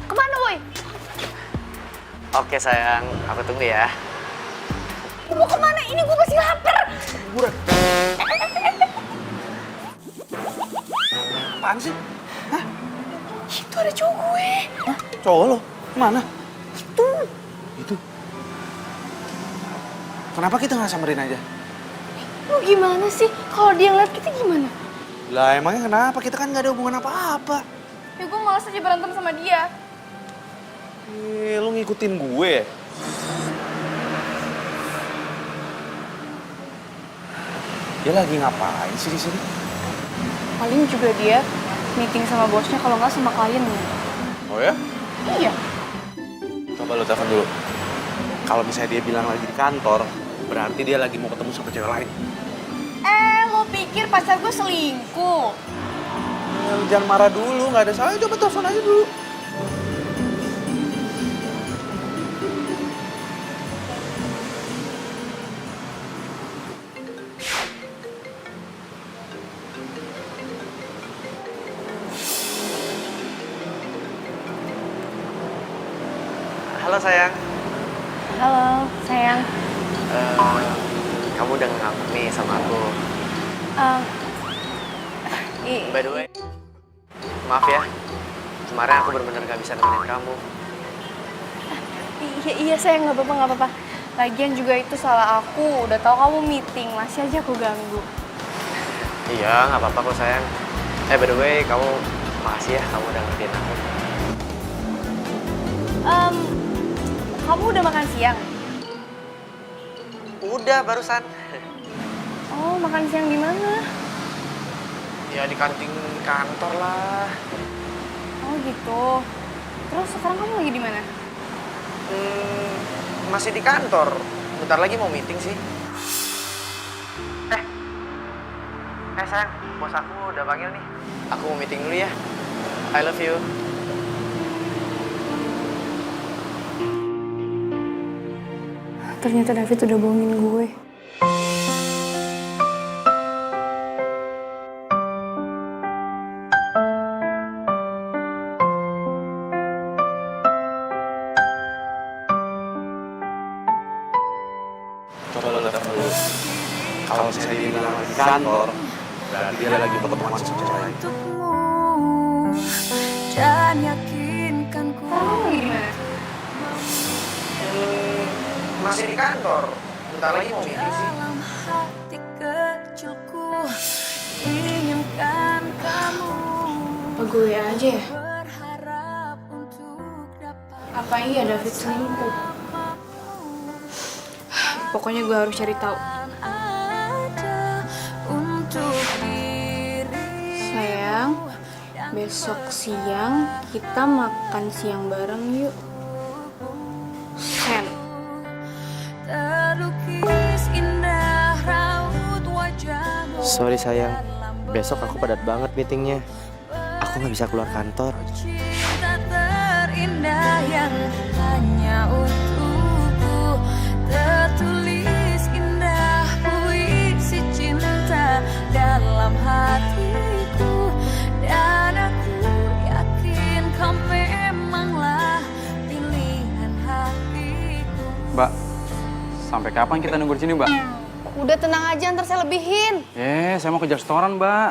kemana woi? Oke sayang, aku tunggu ya. Mau kemana? Ini gue masih lapar. Buruan. Apaan sih? Hah? Itu ada cowok gue. Hah? Cowok lo? Mana? Itu. Kenapa kita nggak samperin aja? Lu gimana sih? Kalau dia ngeliat kita gimana? Lah emangnya kenapa? Kita kan nggak ada hubungan apa-apa. Ya gue malas aja berantem sama dia. Lu ngikutin gue? Dia lagi ngapain sih di sini? Paling juga dia meeting sama bosnya kalau nggak sama kliennya. Oh ya? Iya. Coba lo telepon dulu. Kalau misalnya dia bilang lagi di kantor, berarti dia lagi mau ketemu sama cewek lain. Lo pikir pacar gue selingkuh? Ya, lu jangan marah dulu, nggak ada salah. Coba telepon aja dulu. Halo sayang. Halo, sayang. Kamu udah ngambek nih sama aku. By the way, maaf ya. Kemarin aku benar-benar gak bisa nemenin kamu. Iya sayang, nggak apa-apa. Lagian juga itu salah aku. Udah tahu kamu meeting, masih aja aku ganggu. Iya, nggak apa-apa kok sayang. By the way, kamu makasih ya kamu udah ngertiin aku. Kamu udah makan siang? Udah barusan. Oh, makan siang di mana? Ya di kantin kantor lah. Oh gitu. Terus sekarang kamu lagi di mana? Masih di kantor. Bentar lagi mau meeting sih. Sayang, bos aku udah panggil nih. Aku mau meeting dulu ya. I love you. Ternyata David udah bohongin gue. Coba lo telepon dulu. Kalau misalnya dia bilang lagi di kantor, berarti dia lagi bertemuan sama cewek lain. Dan yakinkanku. Kamu lagi di mana? Masih di kantor. Bentar lagi mau meeting sih. Dalam hati kecilku inginkan kamu. Apa gue aja ya? Berharap untuk dapat Apa iya David selingkuh? Pokoknya gue harus cari tahu. ada untuk diri. Sayang, besok siang kita makan siang bareng yuk. Sen. Terlukis indah raut wajahmu. Sorry sayang, besok aku padat banget meetingnya. Aku nggak bisa keluar kantor. Cinta terindah yang Sampai kapan kita nunggu di sini, Mbak? Udah tenang aja, ntar saya lebihin. Saya mau kejar setoran, Mbak.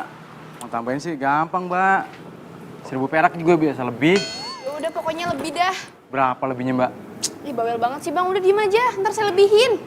Mau tambahin sih gampang, Mbak. 1000 perak juga biasa lebih. Ya udah pokoknya lebih dah. Berapa lebihnya, Mbak? Ih bawel banget sih bang, udah diem aja, ntar saya lebihin.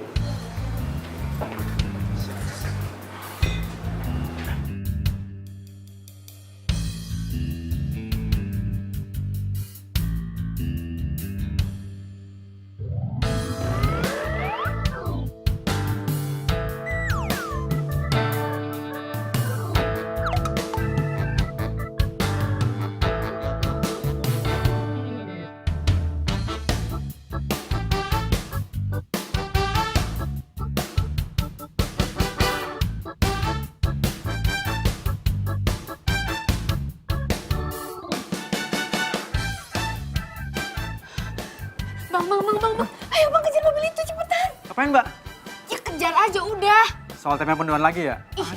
Bang. Ayo bang kejar mobil itu cepetan. Ngapain, Mbak? Ya kejar aja udah. Soal temanya penduan lagi ya? Ih,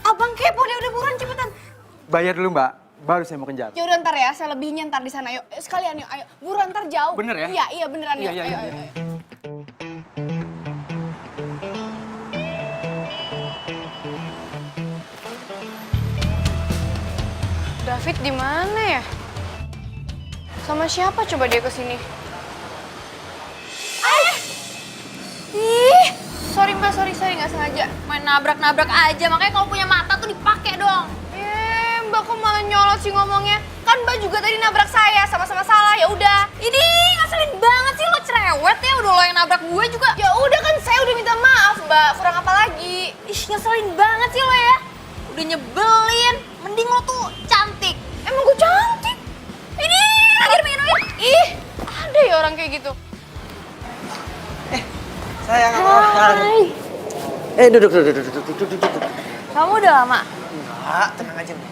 abang kepo deh udah buruan cepetan. Bayar dulu, Mbak. Baru saya mau kejar. Ya udah ntar ya, saya lebihnya ntar di sana. Yuk, sekalian yuk, ayo. Buruan ntar jauh. Bener ya? Iya beneran yuk. Iya. Ayo. David di mana ya? Sama siapa coba dia kesini? Ih, sorry mbak, sorry nggak sengaja. Main nabrak-nabrak aja, makanya kalau punya mata tuh dipakai dong. Mbak kok malah nyolot sih ngomongnya? Kan mbak juga tadi nabrak saya, sama-sama salah. Ya udah. Ini ngeselin banget sih lo cerewet ya, udah lo yang nabrak gue juga. Ya udah kan saya udah minta maaf mbak. Kurang apa lagi? Ih ngeselin banget sih lo ya. Udah nyebelin, mending lo tuh cantik. Emang gue cantik? Ini minggir. Ih, ada ya orang kayak gitu. Sayang, apa? Duduk. Kamu udah lama? Enggak, tenang aja nih.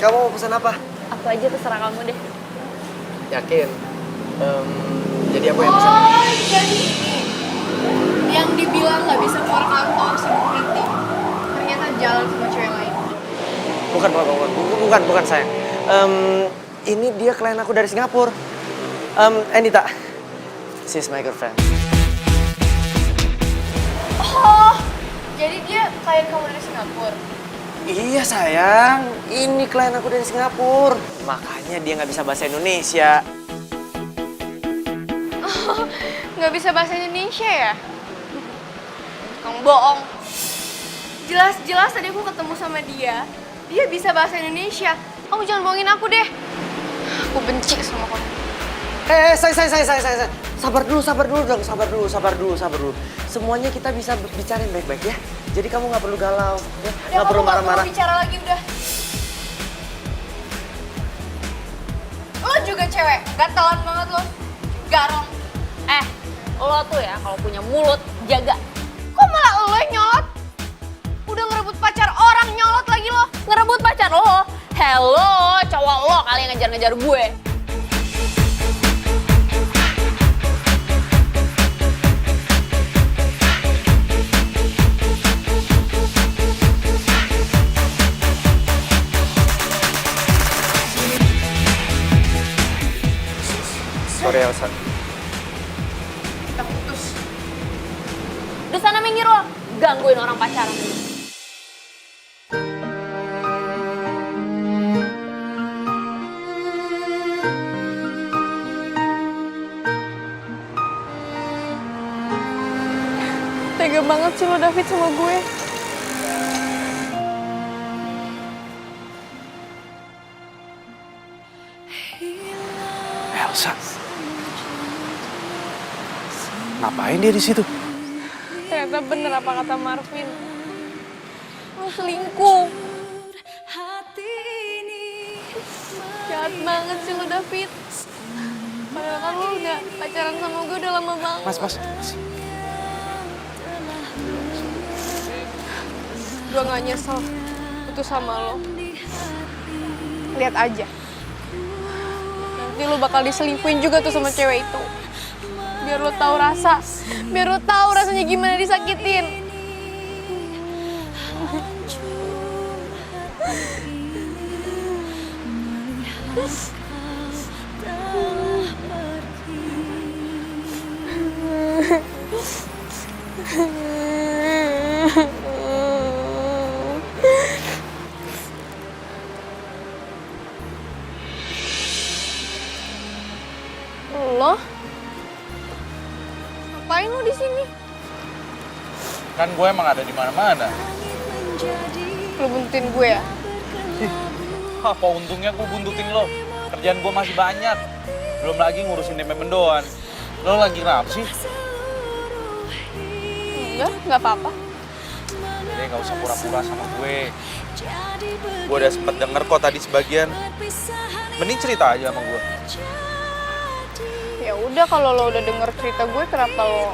Kamu mau pesan apa? Apa aja terserah kamu deh. Yakin? Jadi aku yang pesan. Oh, jadi yang dibilang nggak bisa keluar kantor sibuk meeting, ternyata jalan sama cewek lain. Bukan sayang. Ini dia klien aku dari Singapura. Anita, she's my girlfriend. Oh, jadi dia klien kamu dari Singapura? Iya sayang, ini klien aku dari Singapura. Makanya dia nggak bisa bahasa Indonesia. Oh, nggak bisa bahasa Indonesia ya? Kamu bohong. Jelas-jelas tadi aku ketemu sama dia bisa bahasa Indonesia. Kamu jangan bohongin aku deh. Aku benci sama kamu. Saya. Sabar dulu. Semuanya kita bisa bicarain baik-baik ya. Jadi kamu nggak perlu galau, ya. Nggak perlu marah-marah. Udah, bicara lagi udah. Lo juga cewek, gatelan banget lo. Garong. Lo tuh ya kalau punya mulut jaga. Kok malah lo yang nyolot? Udah ngerebut pacar orang, nyolot lagi lo. Ngerebut pacar lo. Hello, cowok lo kali yang ngejar-ngejar gue. Sorry Elsa. Kita putus. Di sana minggir lo, gangguin orang pacaran. Tega banget sih lo David sama gue. Elsa. Ngapain dia di situ? Ternyata bener apa kata Marvin. Lo selingkuh. Jahat banget sih lo David. Padahal kan lo udah pacaran sama gue udah lama banget. Mas. Gue gak nyesel putus sama lo. Lihat aja. Nanti lo bakal diselingkuhin juga tuh sama cewek itu. Biar lo tahu rasa. Biar lo tahu rasanya gimana disakitin. Lo? Ngapain lo di sini? Kan gue emang ada di mana-mana. Lo buntutin gue ya? Apa untungnya gue buntutin lo? Kerjaan gue masih banyak. Belum lagi ngurusin DP mendoan. Lo lagi kenapa sih? Enggak apa-apa. Jadi gak usah pura-pura sama gue. Gue udah sempet denger kok tadi sebagian. Mending cerita aja sama gue. Ya udah, kalau lo udah denger cerita gue, kenapa lo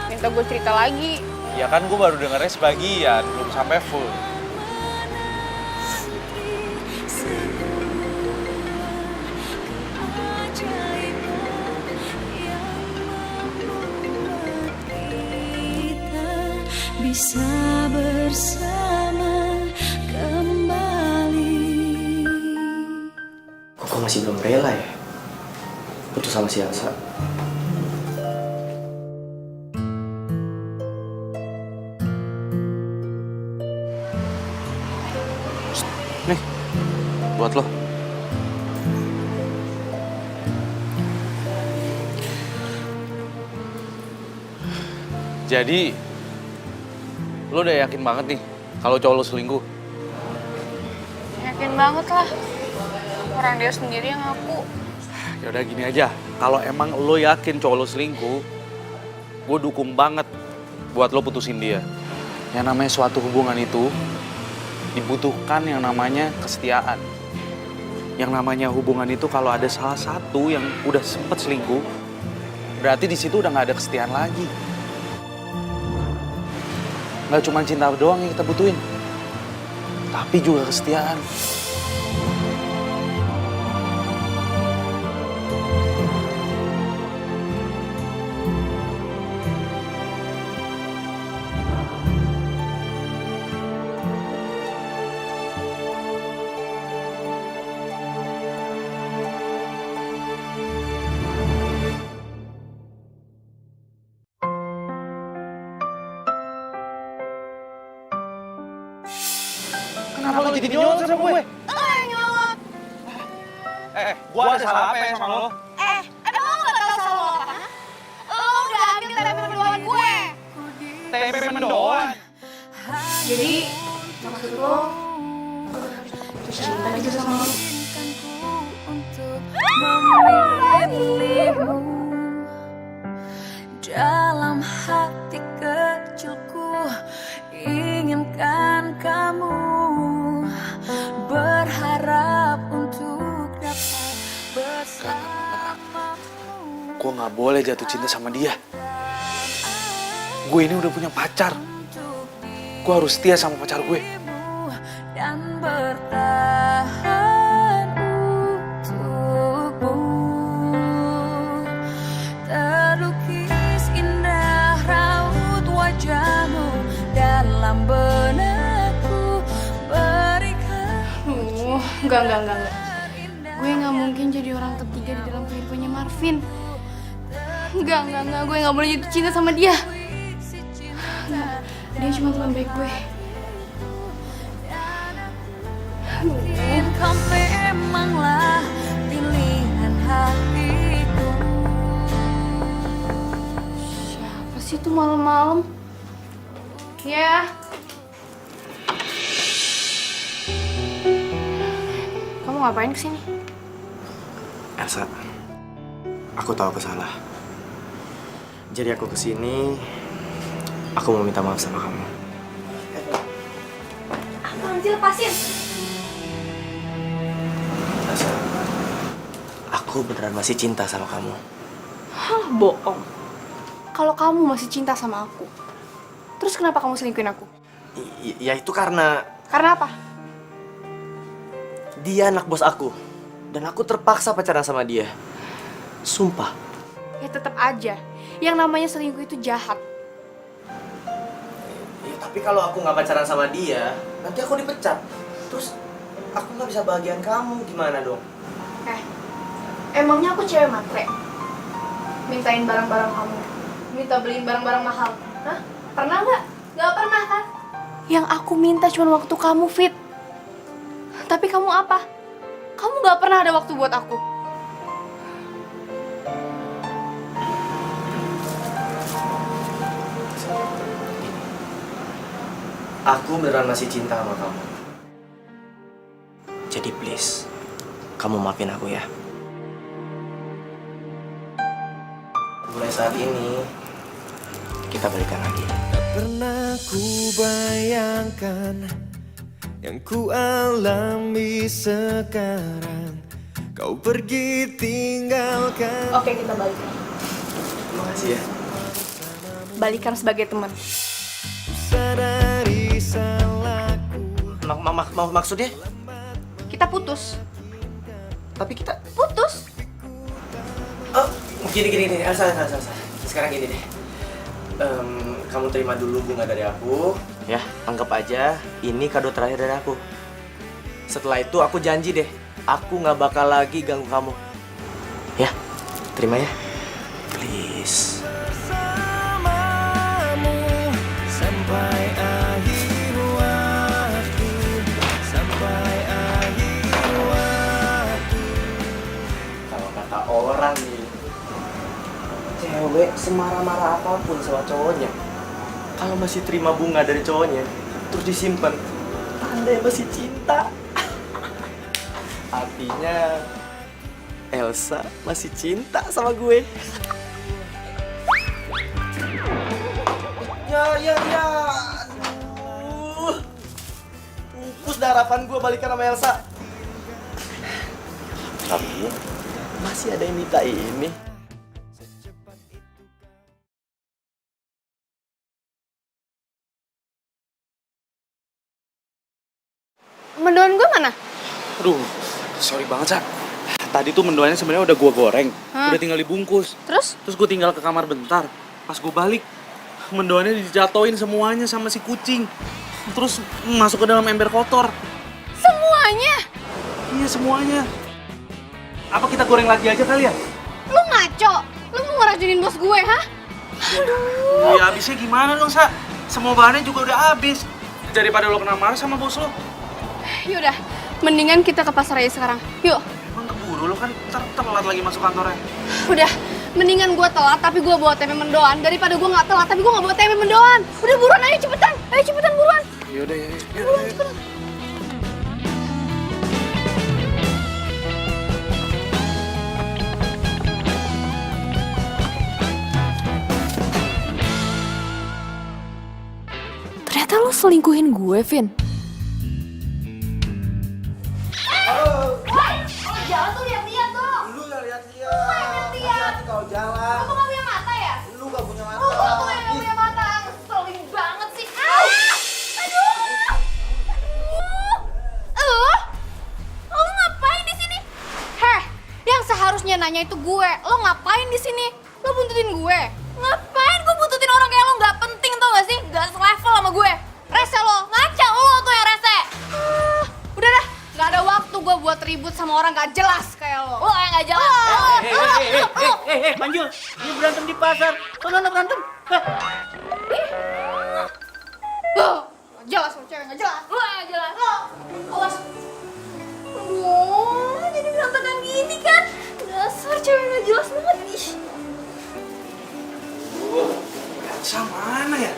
minta gue cerita lagi? Ya kan gue baru dengernya sebagian, belum sampai full. Bisa bersama kembali. Kok masih belum rela ya? Putus sama si Elsa. Nih, buat lo. Jadi, lo udah yakin banget nih kalau cowok lo selingkuh? Yakin banget lah. Orang dia sendiri yang ngaku. Ya udah gini aja, kalau emang lo yakin cowok lo selingkuh, gue dukung banget buat lo putusin dia. Yang namanya suatu hubungan itu dibutuhkan yang namanya kesetiaan. Yang namanya hubungan itu kalau ada salah satu yang udah sempet selingkuh, berarti di situ udah nggak ada kesetiaan lagi. Nggak cuma cinta doang yang kita butuhin, tapi juga kesetiaan. Kenapa lo jadi nyolot sama gue? Nyolot. Gue ada salah apa ya sama lo? Emang lo gak tau salah lo apa? Lo udah ambil TP mendoan gue. TP mendoan? Jadi, maksud lo cinta gitu sama lo? Memilihmu dalam hati kecilku, inginkan kamu, berharap untuk dapat bersamamu. Gue nggak boleh jatuh cinta sama dia. Gue ini udah punya pacar. Gue harus setia sama pacar gue. Dan bertahan untukmu. Terlukis indah raut wajahmu dalam benakku, berikan. Enggak. Gue nggak mungkin jadi orang ketiga di dalam kehidupannya Marvin. Enggak. Gue nggak boleh jatuh cinta sama dia. Nggak, dia cuma teman baik gue. Mungkin kau memanglah pilihan hatiku. Siapa sih tuh malam-malam? Ya. Kamu ngapain kesini? Elsa, aku tahu aku salah. Jadi aku kesini, aku mau minta maaf sama kamu. Apaan sih, lepasin? Elsa, aku beneran masih cinta sama kamu. Hah, bohong. Kalau kamu masih cinta sama aku, terus kenapa kamu selingkuhin aku? Ya itu karena Karena apa? dia anak bos aku. Dan aku terpaksa pacaran sama dia. Sumpah. Ya tetap aja, yang namanya selingkuh itu jahat. Ya, tapi kalau aku nggak pacaran sama dia, nanti aku dipecat. Terus aku nggak bisa bahagian kamu, gimana dong? Emangnya aku cewek matre? Mintain barang-barang kamu, minta beliin barang-barang mahal, hah? Pernah nggak? Nggak pernah kan? Yang aku minta cuma waktu kamu fit. Tapi kamu apa? Kamu nggak pernah ada waktu buat aku. Aku beneran masih cinta sama kamu. Jadi please, kamu maafin aku ya. Mulai saat ini, kita balikan lagi. Tak pernah ku bayangkan yang ku alami sekarang. Kau pergi tinggalkan. Oke, kita balikan. Terima kasih ya. Balikan sebagai teman. Sadari salahku. Maksudnya? Kita putus. Tapi kita... Putus? Oh, gini. Elsa. Sekarang gini deh. Kamu terima dulu bunga dari aku. Ya, anggap aja ini kado terakhir dari aku. Setelah itu aku janji deh, aku nggak bakal lagi ganggu kamu. Ya, terima ya. Please. Bersamamu sampai akhir waktu. Sampai akhir waktu. Kalau kata orang nih, cewek semarah-marah apapun sama cowoknya, kalau masih terima bunga dari cowoknya, terus disimpan, tanda masih cinta. Artinya Elsa masih cinta sama gue. Ya. Aduh. Pupus dah harapan gue balikan sama Elsa. Tapi masih ada yang minta ini. Mendoan gue mana? Aduh, sorry banget, Sa. Tadi tuh mendoannya sebenarnya udah gua goreng, Hah? udah tinggal dibungkus. Terus? Terus gue tinggal ke kamar bentar. Pas gue balik, mendoannya dijatoin semuanya sama si kucing. Terus masuk ke dalam ember kotor. Semuanya? Iya, semuanya. Apa kita goreng lagi aja kali ya? Lu ngaco? Lu mau ngeracunin bos gue, hah? Aduh. Ya habisnya gimana dong, Sa? Semua bahannya juga udah habis. Daripada lo kena marah sama bos lo. Yaudah, mendingan kita ke pasar aja sekarang. Yuk. Emang keburu lo kan telat lagi masuk kantornya. Udah, mendingan gue telat tapi gue bawa tempe mendoan daripada gue nggak telat tapi gue nggak bawa tempe mendoan. Udah buruan, ayo cepetan buruan. Yaudah, Buruan, cepetan. Ternyata lo selingkuhin gue, Vin. Jalan tuh lihat-lihat dong. Lu gak lihat-lihat. Kalau jalan. Lu nggak punya mata ya? Lu gak punya mata. Lu tuh yang nggak punya mata. Ngeselin banget sih. Aduh. Lo ngapain di sini? Heh, yang seharusnya nanya itu gue. Lo ngapain di sini? Lo buntutin gue. Ngapain gue buntutin orang kayak lo? Nggak penting tau gak sih? Nggak selevel sama gue. Rese lo, ngaca lo tuh yang rese. Udah dah, nggak ada waktu gue buat ribut sama orang nggak jelas kayak lo. Lo yang nggak jelas. Panjul, ini berantem di pasar. Sono berantem. Nggak jelas lo, cewek nggak jelas. Lo yang nggak jelas. Lo, awas. Aduh, jadi berantakan gini kan? Dasar cewek nggak jelas banget. Ih. Elsa mana ya?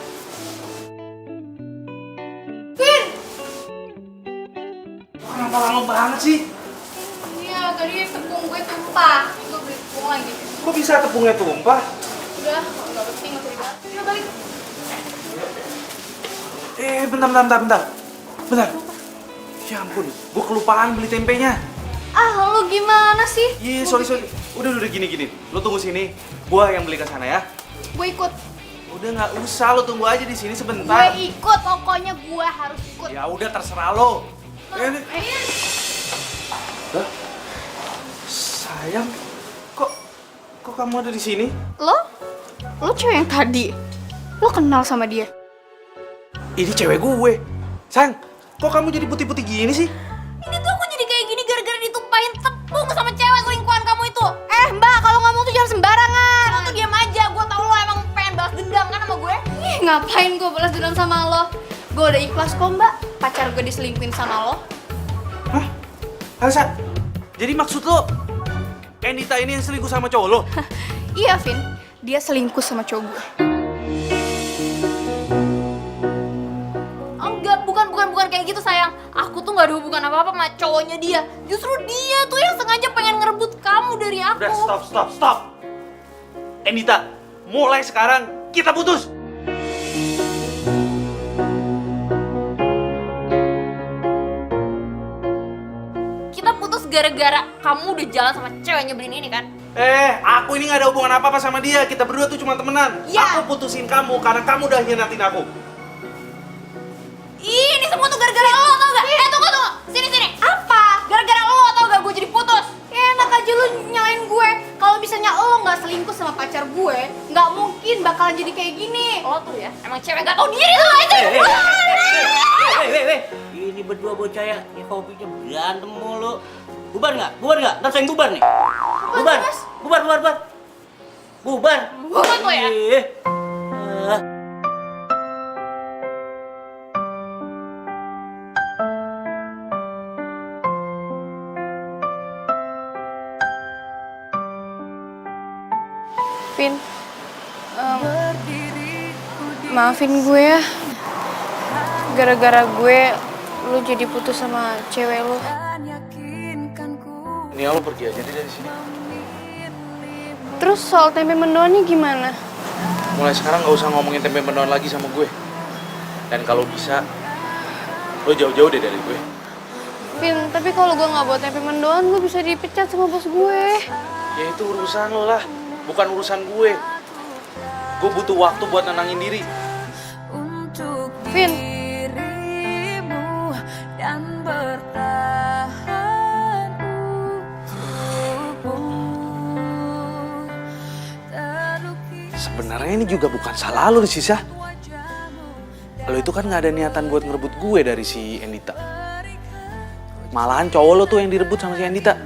Vin! Kenapa lama banget sih? Iya, tadi tepung gue tumpah. Gue beli tepung lagi. Kok bisa tepungnya tumpah? Udah, nggak penting, nggak usah dibahas. Yuk balik. Bentar. Ya ampun, gue kelupaan beli tempenya. Ah, lu gimana sih? Iya, sorry. Udah gini. Lo tunggu sini, gue yang beli ke sana ya. Gue ikut. Udah nggak usah, lo tunggu aja di sini Gue sebentar. ikut, pokoknya gue harus ikut. Ya udah terserah lo. Hah? Sayang, kok kamu ada di sini? Lo cewek yang tadi. Lo kenal sama dia? Ini cewek gue. Sayang, kok kamu jadi putih-putih gini sih? Ini tuh aku jadi kayak gini gara-gara ditumpahin tepung sama cewek selingkuhan kamu itu. Mbak, kalau ngomong tuh jangan sembarangan. Lo tuh diam aja, gue tau lo emang pengen balas dendam kan sama gue. Ngapain gue balas dendam sama lo? Gue udah ikhlas kok mbak, pacar gue diselingkuhin sama lo. Hah? Elsa, jadi maksud lo Endita ini yang selingkuh sama cowok lo? Iya Vin, dia selingkuh sama cowok gue. Enggak, bukan kayak gitu sayang. Aku tuh nggak ada hubungan apa-apa sama cowoknya dia. Justru dia tuh yang sengaja pengen ngerebut kamu dari aku. Udah, stop. Endita, mulai sekarang kita putus. Kita putus gara-gara kamu udah jalan sama cewek nyebelin ini kan? Aku ini gak ada hubungan apa-apa sama dia. Kita berdua tuh cuma temenan. Ya. Aku putusin kamu karena kamu udah hianatin aku. Ih, ini semua tuh gara-gara lo tau gak? Tunggu. Sini. Apa? Gara-gara lo tau gak gue jadi putus? Ya enak aja lu nyalain gue. Kalau misalnya lo nggak selingkuh sama pacar gue, nggak mungkin bakalan jadi kayak gini. Lo tuh ya, emang cewek gak tau diri tuh itu. Ini berdua bocah ya hobinya berantem mulu. Bubar nggak? Ntar saya yang bubar nih. Bubar. Bubar tuh ya. Vin, maafin gue ya. Gara-gara gue, lu jadi putus sama cewek lu. Nih lo pergi aja deh dari sini. Terus soal tempe mendoannya gimana? Mulai sekarang gak usah ngomongin tempe mendoan lagi sama gue. Dan kalau bisa, lo jauh-jauh deh dari gue. Vin, tapi kalau gue nggak bawa tempe mendoan, gue bisa dipecat sama bos gue. Ya itu urusan lo lah, bukan urusan gue. Gue butuh waktu buat nenangin diri. Vin, sebenarnya ini juga bukan salah lo sih, Sisa. Lo itu kan nggak ada niatan buat ngerebut gue dari si Endita. Malahan cowok lo tuh yang direbut sama si Endita.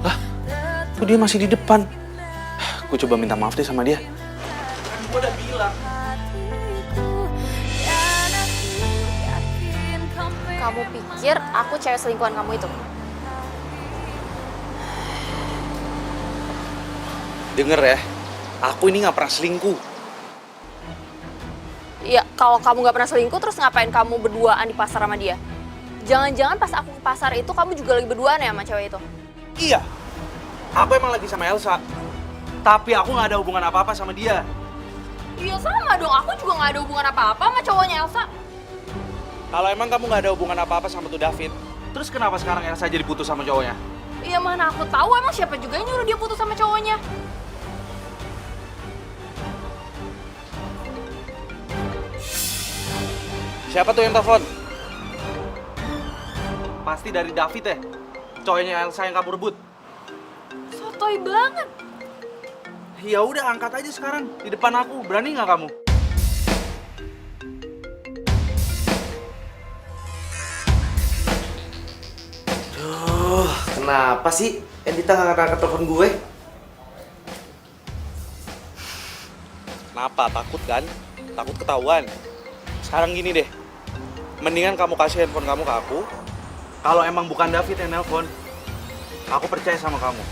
Lah, kok dia masih di depan? Gue coba minta maaf deh sama dia. Kan gue udah bilang. Kamu pikir aku cewek selingkuhan kamu itu? Denger ya, aku ini nggak pernah selingkuh. Iya, kalau kamu gak pernah selingkuh, terus ngapain kamu berduaan di pasar sama dia? Jangan-jangan pas aku ke pasar itu, kamu juga lagi berduaan ya sama cewek itu? Iya, aku emang lagi sama Elsa. Tapi aku nggak ada hubungan apa-apa sama dia. Iya sama dong, aku juga gak ada hubungan apa-apa sama cowoknya Elsa. Kalau emang kamu nggak ada hubungan apa-apa sama tuh David, terus kenapa sekarang Elsa jadi putus sama cowoknya? Iya mana aku tahu, emang siapa juga yang nyuruh dia putus sama cowoknya? Siapa tuh yang telepon? Pasti dari David ya? Cowoknya Elsa yang kamu rebut. Sotoy banget. Ya udah angkat aja sekarang di depan aku. Berani nggak kamu? Duh, kenapa sih Endita nggak angkat telepon gue? Kenapa? Takut kan? Takut ketahuan. Sekarang gini deh, mendingan kamu kasih handphone kamu ke aku. Kalau emang bukan David yang nelpon, aku percaya sama kamu.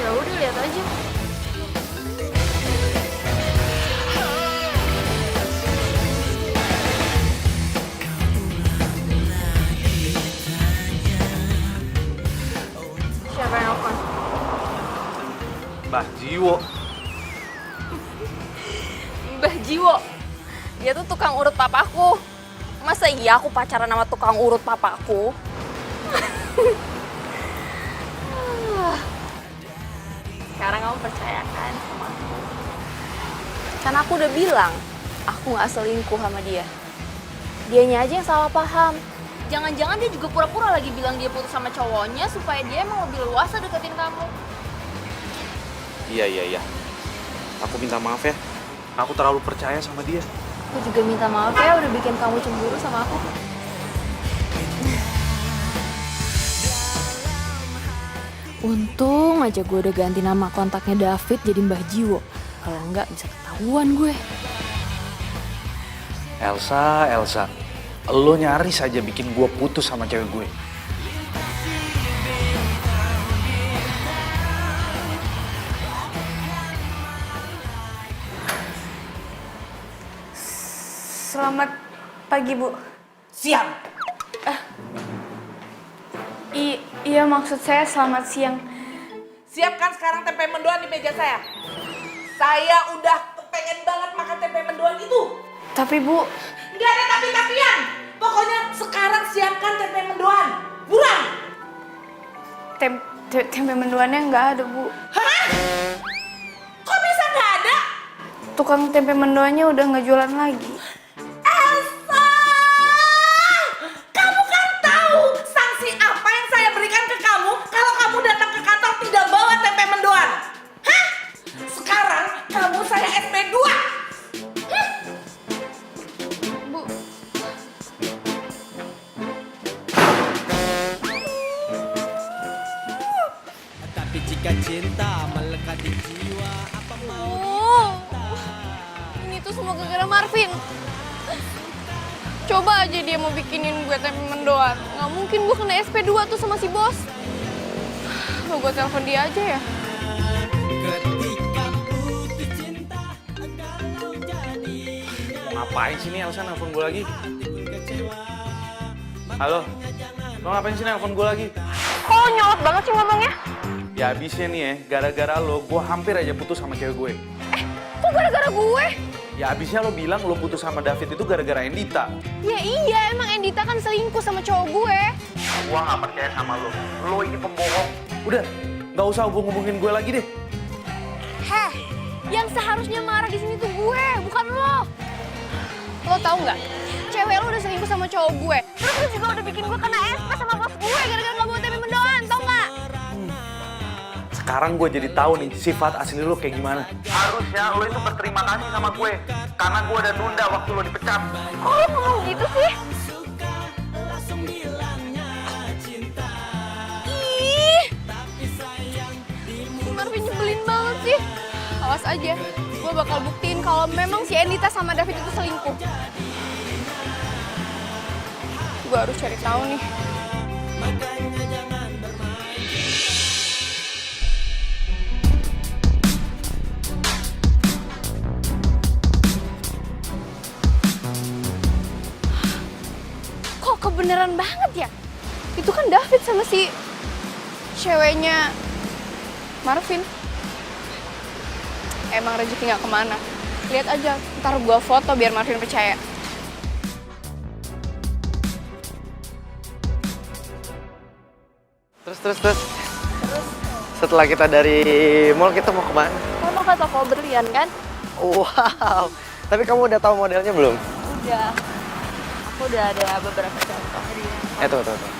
Ya udah lihat aja. Siapa yang nelfon? Mbah Jiwo. Mbah Jiwo. Dia tuh tukang urut papaku. Masa iya aku pacaran sama tukang urut papaku? Sekarang kamu percaya kan sama aku? Karena aku udah bilang, aku gak selingkuh sama dia. Dianya aja yang salah paham. Jangan-jangan dia juga pura-pura lagi bilang dia putus sama cowoknya supaya dia emang lebih luasa deketin kamu. Iya. Aku minta maaf ya. Aku terlalu percaya sama dia. Aku juga minta maaf ya udah bikin kamu cemburu sama aku. Untung aja gue udah ganti nama kontaknya David jadi Mbah Jiwo. Kalau enggak bisa ketahuan gue. Elsa, lo nyaris aja bikin gue putus sama cewek gue. Selamat pagi, Bu. Siang. Iya, maksud saya selamat siang. Siapkan sekarang tempe mendoan di meja saya. Saya udah pengen banget makan tempe mendoan itu. Tapi, Bu, Nggak ada tapi-tapian. Pokoknya sekarang siapkan tempe mendoan. Buruan. tempe mendoannya nggak ada, Bu. Hah? Kok bisa nggak ada? Tukang tempe mendoannya udah nggak jualan lagi. Elsa! Kamu kan tahu sanksi apa yang saya berikan ke kamu kalau kamu datang ke kantor tidak bawa tempe mendoan. Hah? Sekarang kamu saya SP2. Bu, Tapi jika cinta melekat di jiwa, apa ini tuh semua gara-gara Marvin. Coba aja dia mau bikinin gue tempe mendoan. Nggak mungkin gue kena SP2 tuh sama si bos. Gue telepon dia aja ya. ketika putus cinta, galau jadinya. Mau ngapain sih nih Elsa nelfon gue lagi? Halo? Lo ngapain sih nelfon gue lagi? Kok nyolot banget sih ngomongnya? Ya abisnya nih ya, gara-gara lo, gue hampir aja putus sama cewek gue. Kok gara-gara gue? Ya abisnya lo bilang lo putus sama David itu gara-gara Endita. Ya iya, emang Endita kan selingkuh sama cowok gue. Gue gak percaya sama lo. Lo ini pembohong. Udah, gak usah hubung-hubungin gue lagi deh. Heh, yang seharusnya marah di sini tuh gue, bukan lo. Lo tau nggak? Cewek lo udah selingkuh sama cowok gue. Terus lo juga udah bikin gue kena SP sama bos gue gara-gara nggak bawa tempe mendoan, tau nggak? Sekarang gue jadi tahu nih sifat asli lo kayak gimana. Harusnya lo itu berterima kasih sama gue. Karena gue udah nunda waktu lo dipecat. Kok lo ngomong gitu sih? Ih, si Marvin nyebelin banget sih. Awas aja, gue bakal buktiin kalau memang si Endita sama David itu selingkuh. Gue harus cari tahu nih. Kok kebenaran banget ya? Itu kan David sama si ceweknya Marvin. Emang rezeki nggak kemana. Lihat aja, ntar gua foto biar Marvin percaya. Terus. Setelah kita dari mall, kita mau kemana? Kamu ke toko berlian kan? Wow, tapi kamu udah tahu modelnya belum? Udah. Aku udah ada beberapa contoh. Tuh.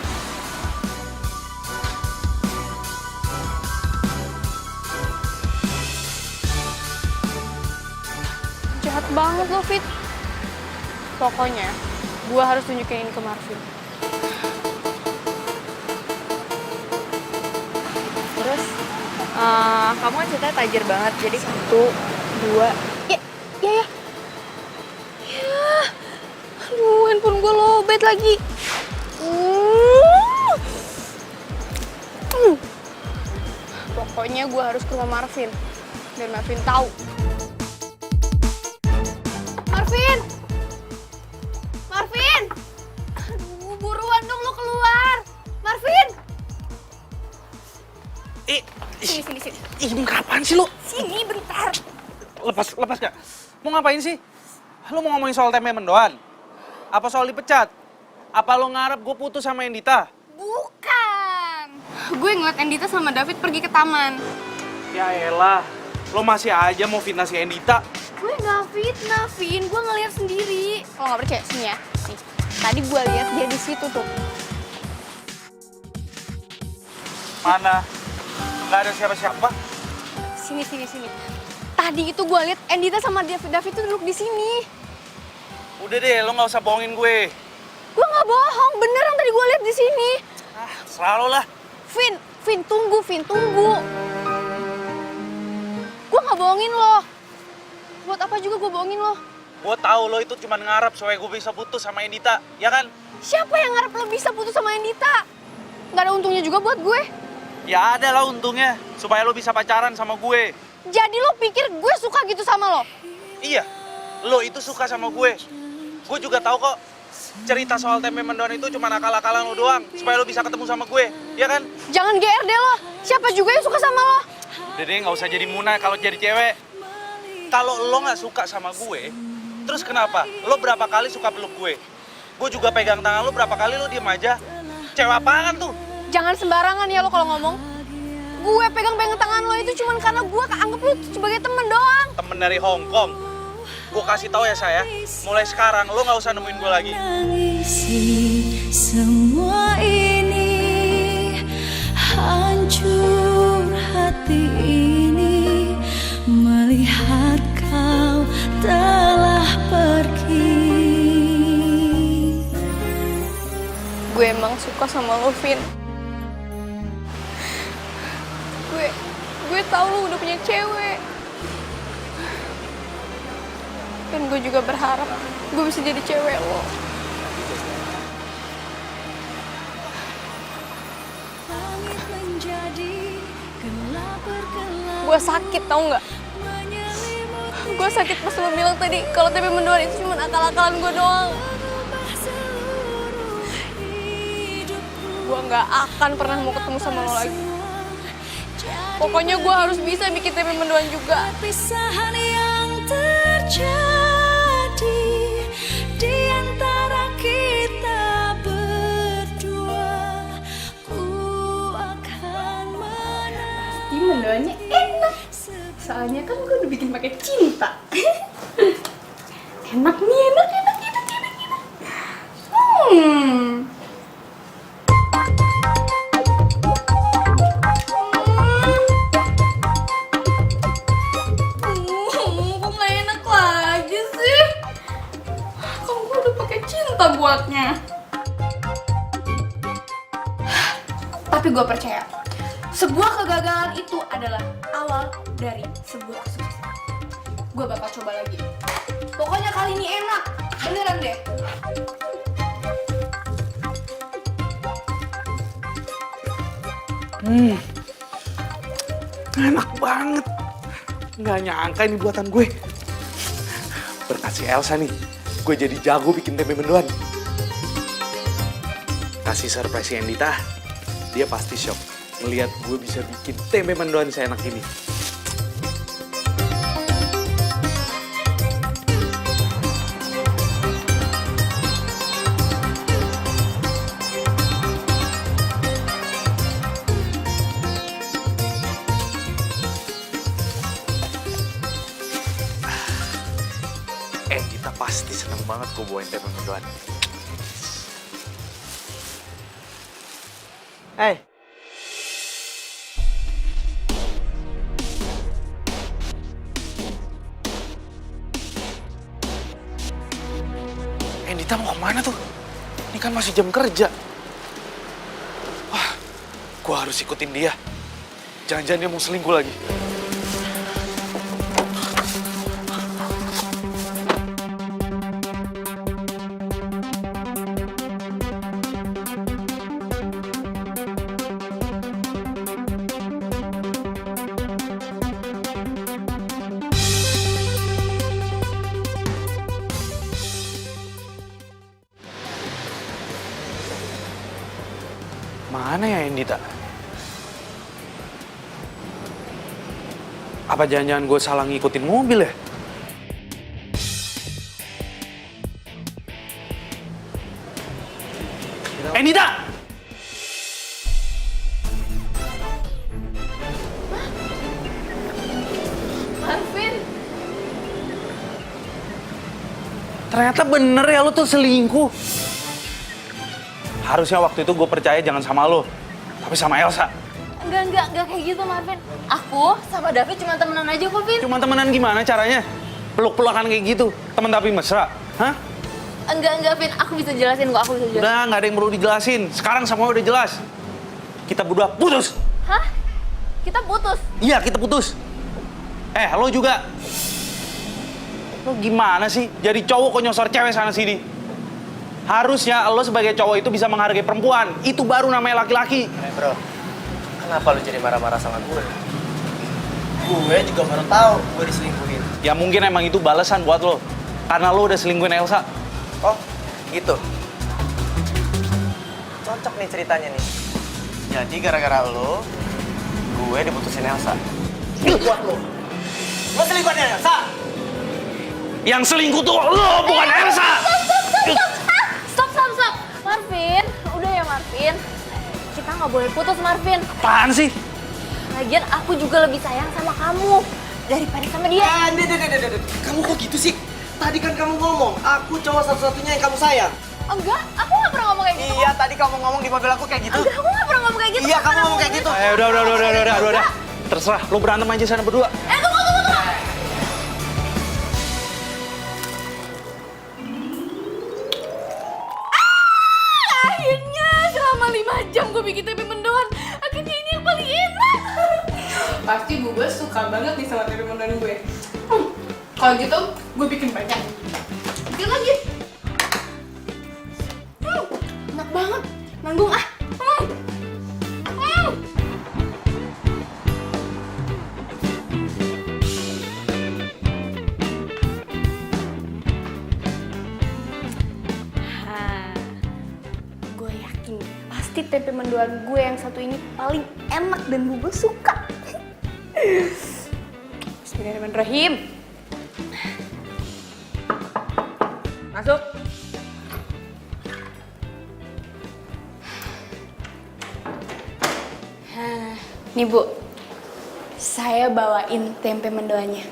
Jahat banget lo, Fit. Pokoknya, gua harus tunjukin ini ke Marvin. Terus, kamu kan ceritanya tajir banget. Jadi 1, 2. Ya. Aduh, handphone gua lowbat lagi. Pokoknya gua harus ke rumah Marvin. Biar Marvin tahu. Marvin! Aduh, buruan dong lo keluar. Marvin! Sini. Ih, kapan sih lo? Sini bentar. Lepas gak? Mau ngapain sih? Lo mau ngomongin soal tempe mendoan? Apa soal dipecat? Apa lo ngarep gue putus sama Endita? Bukan. Gue ngeliat Endita sama David pergi ke taman. Ya elah, lo masih aja mau fitnah si Endita. Gue gak fitnah, Vin. Gue ngeliat sendiri. Kalau nggak percaya, sini ya. Nih, tadi gue lihat dia di situ tuh. Mana? Nggak ada siapa-siapa. Sini. Tadi itu gue lihat Endita sama David tuh duduk di sini. Udah deh, lo nggak usah bohongin gue. Gue nggak bohong, beneran tadi gue lihat di sini. Serah lo lah. Vin, tunggu, Vin, tunggu. Gue nggak bohongin lo. Buat apa juga gue bohongin lo? Gue tahu lo itu cuma ngarep supaya gue bisa putus sama Endita, ya kan? Siapa yang ngarep lo bisa putus sama Endita? Nggak ada untungnya juga buat gue. Ya ada lah untungnya, supaya lo bisa pacaran sama gue. Jadi lo pikir gue suka gitu sama lo? Iya, lo itu suka sama gue. Gue juga tahu kok, cerita soal tempe mendoan itu cuma akal-akalan lo doang, supaya lo bisa ketemu sama gue, ya kan? Jangan GR deh lo. Siapa juga yang suka sama lo? Dede nggak usah jadi Muna kalau jadi cewek. Kalau lo nggak suka sama gue, terus kenapa? Lo berapa kali suka peluk gue? Gue juga pegang tangan lo berapa kali lo diem aja? Cewek apaan tuh? Jangan sembarangan ya lo kalau ngomong. Gue pegang-pegang tangan lo itu cuma karena gue anggap lo sebagai temen doang. Temen dari Hong Kong. Gue kasih tahu ya saya, mulai sekarang lo nggak usah nemuin gue lagi. Semua ini hancur hati ini melihat kau telah pergi. Gue emang suka sama lo, Vin. Gue tahu lo udah punya cewek. Dan gue juga berharap gue bisa jadi cewek lo. Gue sakit, tau nggak? Gue sakit pas lo bilang tadi kalau tempe mendoan itu cuma akal-akalan gue doang. Gue nggak akan pernah mau ketemu sama lo lagi. Pokoknya gue harus bisa bikin tempe mendoan juga. Perpisahan yang terjadi di antara kita berdua, ku akan menang. Pasti mendoannya enak. Soalnya kan gue udah bikin pakai cinta. Enak nih, enak. Kok nggak enak lagi sih? Kan gue udah pakai cinta buatnya. Tapi gue percaya, sebuah kegagalan itu adalah awal dari sebuah kesuksesan. Gue bakal coba lagi. Pokoknya kali ini enak, beneran deh. Enak banget. Nggak nyangka ini buatan gue. Berkat si Elsa nih, gue jadi jago bikin tempe mendoan. Kasih surprise si Endita, dia pasti shock melihat gue bisa bikin tempe mendoan seenak ini. Endita pasti seneng banget gue bawain tempe mendoan. Hey. Endita mau kemana tuh? Ini kan masih jam kerja. Wah, gue harus ikutin dia. Jangan-jangan dia mau selingkuh lagi. Mana ya Endita? Apa jangan-jangan gue salah ngikutin mobil ya? Endita! Marvin. Ternyata bener ya lo tuh selingkuh. Harusnya waktu itu gue percaya jangan sama lo, tapi sama Elsa. Enggak kayak gitu, Marvin. Aku sama David cuma temenan aja kok, Vin. Cuma temenan gimana caranya? Peluk-pelukan kayak gitu, temen tapi mesra. Hah? Enggak, Vin. Aku bisa jelasin kok, aku bisa jelasin. Udah, nggak ada yang perlu dijelasin. Sekarang semua udah jelas. Kita berdua putus. Hah? Kita putus? Iya, kita putus. Lo juga. Lo gimana sih? Jadi cowok kok nyosor cewek sana sini? Harusnya lo sebagai cowok itu bisa menghargai perempuan. Itu baru namanya laki-laki. Bro, kenapa lu jadi marah-marah sama gue? Gue juga baru tahu gue diselingkuhin. Ya mungkin emang itu balasan buat lo. Karena lo udah selingkuhin Elsa. Oh, gitu. Cocok nih ceritanya nih. Jadi gara-gara lo, gue diputusin Elsa. Buat lo. Lo selingkuhannya Elsa? Yang selingkuh tuh lo, bukan Elsa! Stop. Marvin, udah ya Marvin. Kita nggak boleh putus Marvin. Apaan sih? Lagian aku juga lebih sayang sama kamu daripada sama dia. Kamu kok gitu sih? Tadi kan kamu ngomong, aku cowok satu-satunya yang kamu sayang. Enggak, aku nggak pernah ngomong kayak gitu. Iya, tadi kamu ngomong di mobil aku kayak gitu. Enggak, aku nggak pernah ngomong kayak gitu. Iya, kamu ngomong kayak gitu. Udah. Terserah, lo berantem aja sana berdua. Tunggu. Akhirnya selama 5 jam gue bikin tempe mendoan. Akhirnya ini yang paling enak. Pasti Bu Bos suka banget nih sama tempe mendoan gue. Kalau gitu, gue bikin banyak. Bikin lagi. Enak banget. Nanggung ah. Gue yakin pasti tempe mendoan gue yang satu ini paling enak dan Bu Bos suka. Bismillahirrahmanirrahim. Masuk. Nih Bu, saya bawain tempe mendoannya.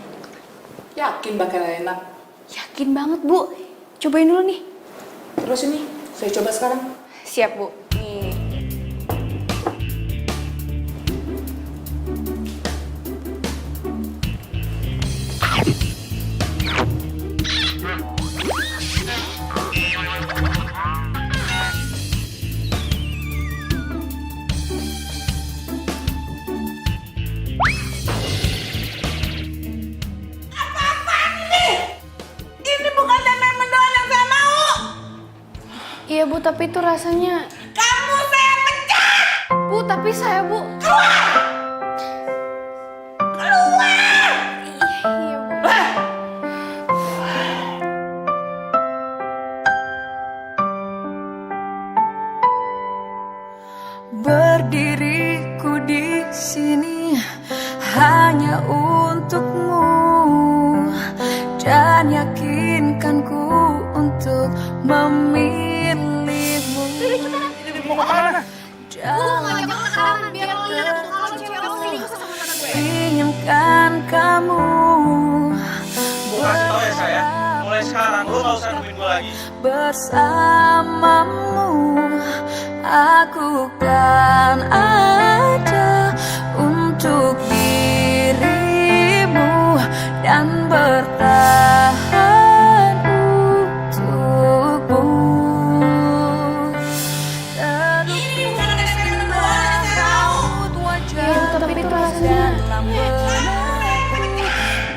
Yakin bakal enak. Yakin banget Bu, cobain dulu nih. Terus ini, saya coba sekarang. Siap Bu, nih. Ini bukan tempe mendoan yang saya mau. Iya Bu, tapi itu rasanya... Kamu saya pecat. Bu, tapi saya Bu... Keluar. Iya Bu. Berdiriku di sini hanya untukmu dan yakinkanku untuk memilihmu. Inginkan kamu. Kasih tau ya saya, mulai sekarang lo gak usah nungguin gue lagi. Bersamamu aku kan ada untuk dirimu dan bertahan untukmu. Terus raut wajah Tapi itu rasanya... dalam benakku,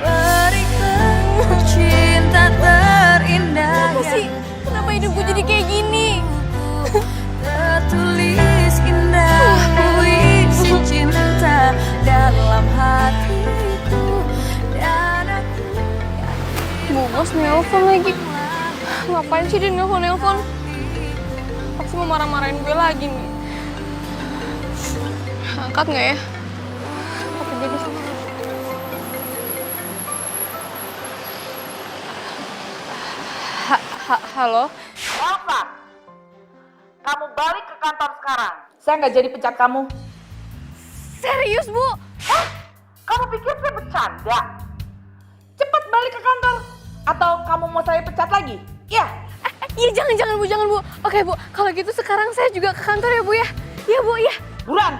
berikan cinta terindah. Apa sih? Kenapa hidup gue jadi kayak gini? Tertulis indah puisi cinta dalam hatiku dan aku Bu Bos nelpon lagi. Ngapain sih dia nelpon? Pasti mau marah-marahin gue lagi nih. Angkat nggak ya? Apa jadi sama? Halo? Elsa, kamu balik ke kantor sekarang. Saya nggak jadi pecat kamu. Serius Bu? Hah? Kamu pikir saya bercanda? Cepat balik ke kantor. Atau kamu mau saya pecat lagi? Ya. Iya jangan Bu. Oke Bu, kalau gitu sekarang saya juga ke kantor ya Bu ya. Ya Bu ya. Buruan.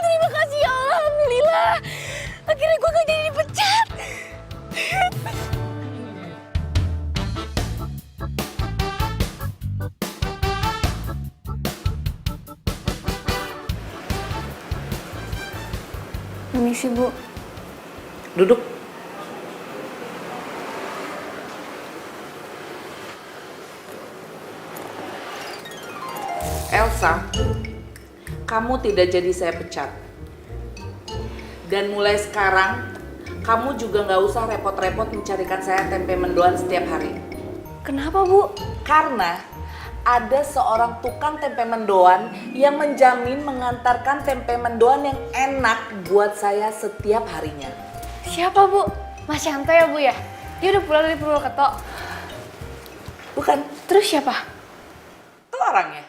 Terima kasih ya Allah, alhamdulillah. Akhirnya gue gak jadi dipecat. Permisi, Bu. Duduk. Elsa, kamu tidak jadi saya pecat. Dan mulai sekarang, kamu juga nggak usah repot-repot mencarikan saya tempe mendoan setiap hari. Kenapa, Bu? Karena ada seorang tukang tempe mendoan yang menjamin mengantarkan tempe mendoan yang enak buat saya setiap harinya. Siapa, Bu? Mas Yanto ya, Bu ya? Dia udah pulang dari Purwokerto. Bukan, Terus siapa? itu orangnya.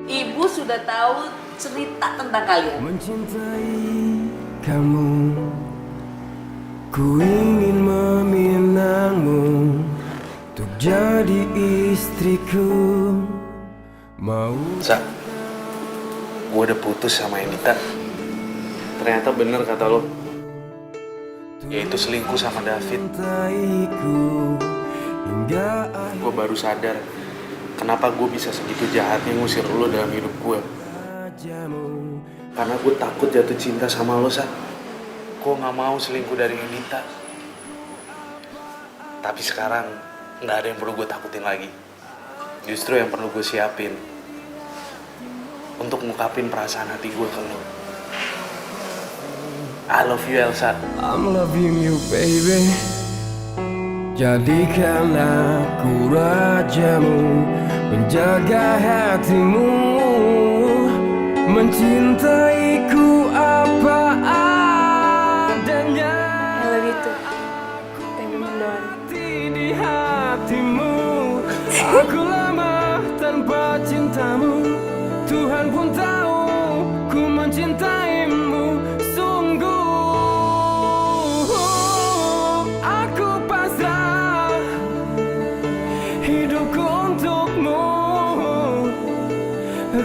Ibu sudah tahu cerita tentang kalian. Mencintai kamu, ku ingin meminangmu untuk jadi istriku. Mau Sa, gue udah putus sama Enita. Ternyata bener kata lo. Yaitu selingkuh sama David. cintaiku hingga Gue baru sadar kenapa gue bisa segitu jahatnya ngusir lo dalam hidup gue. ajamu. Karena gue takut jatuh cinta sama lo, Sa. Gue gak mau selingkuh dari Enita. Tapi sekarang gak ada yang perlu gue takutin lagi. Justru yang perlu gue siapin untuk ngungkapin perasaan hati gue ke lo. I love you, Elsa. I'm loving you baby. Jadikan aku rajamu, menjaga hatimu, mencintaiku apa adanya. I love you too. Tempe mendoan. Di hatimu, aku lama tanpa cintamu. Tuhan pun tahu ku mencintaimu sungguh. Aku pasrah hidupku untukmu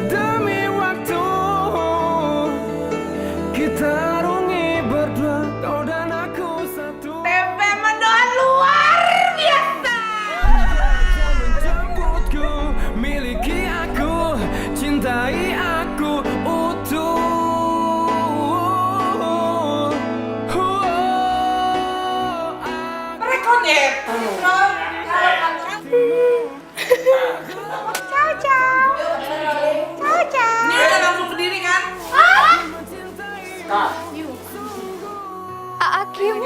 demi waktu kita arungi berdua, kau dan aku satu. Tempe mendoan luar biasa. Menjemputku, miliki aku, cintai aku utuh. Rekon ya. Ini udah langsung berdiri kan? Akim.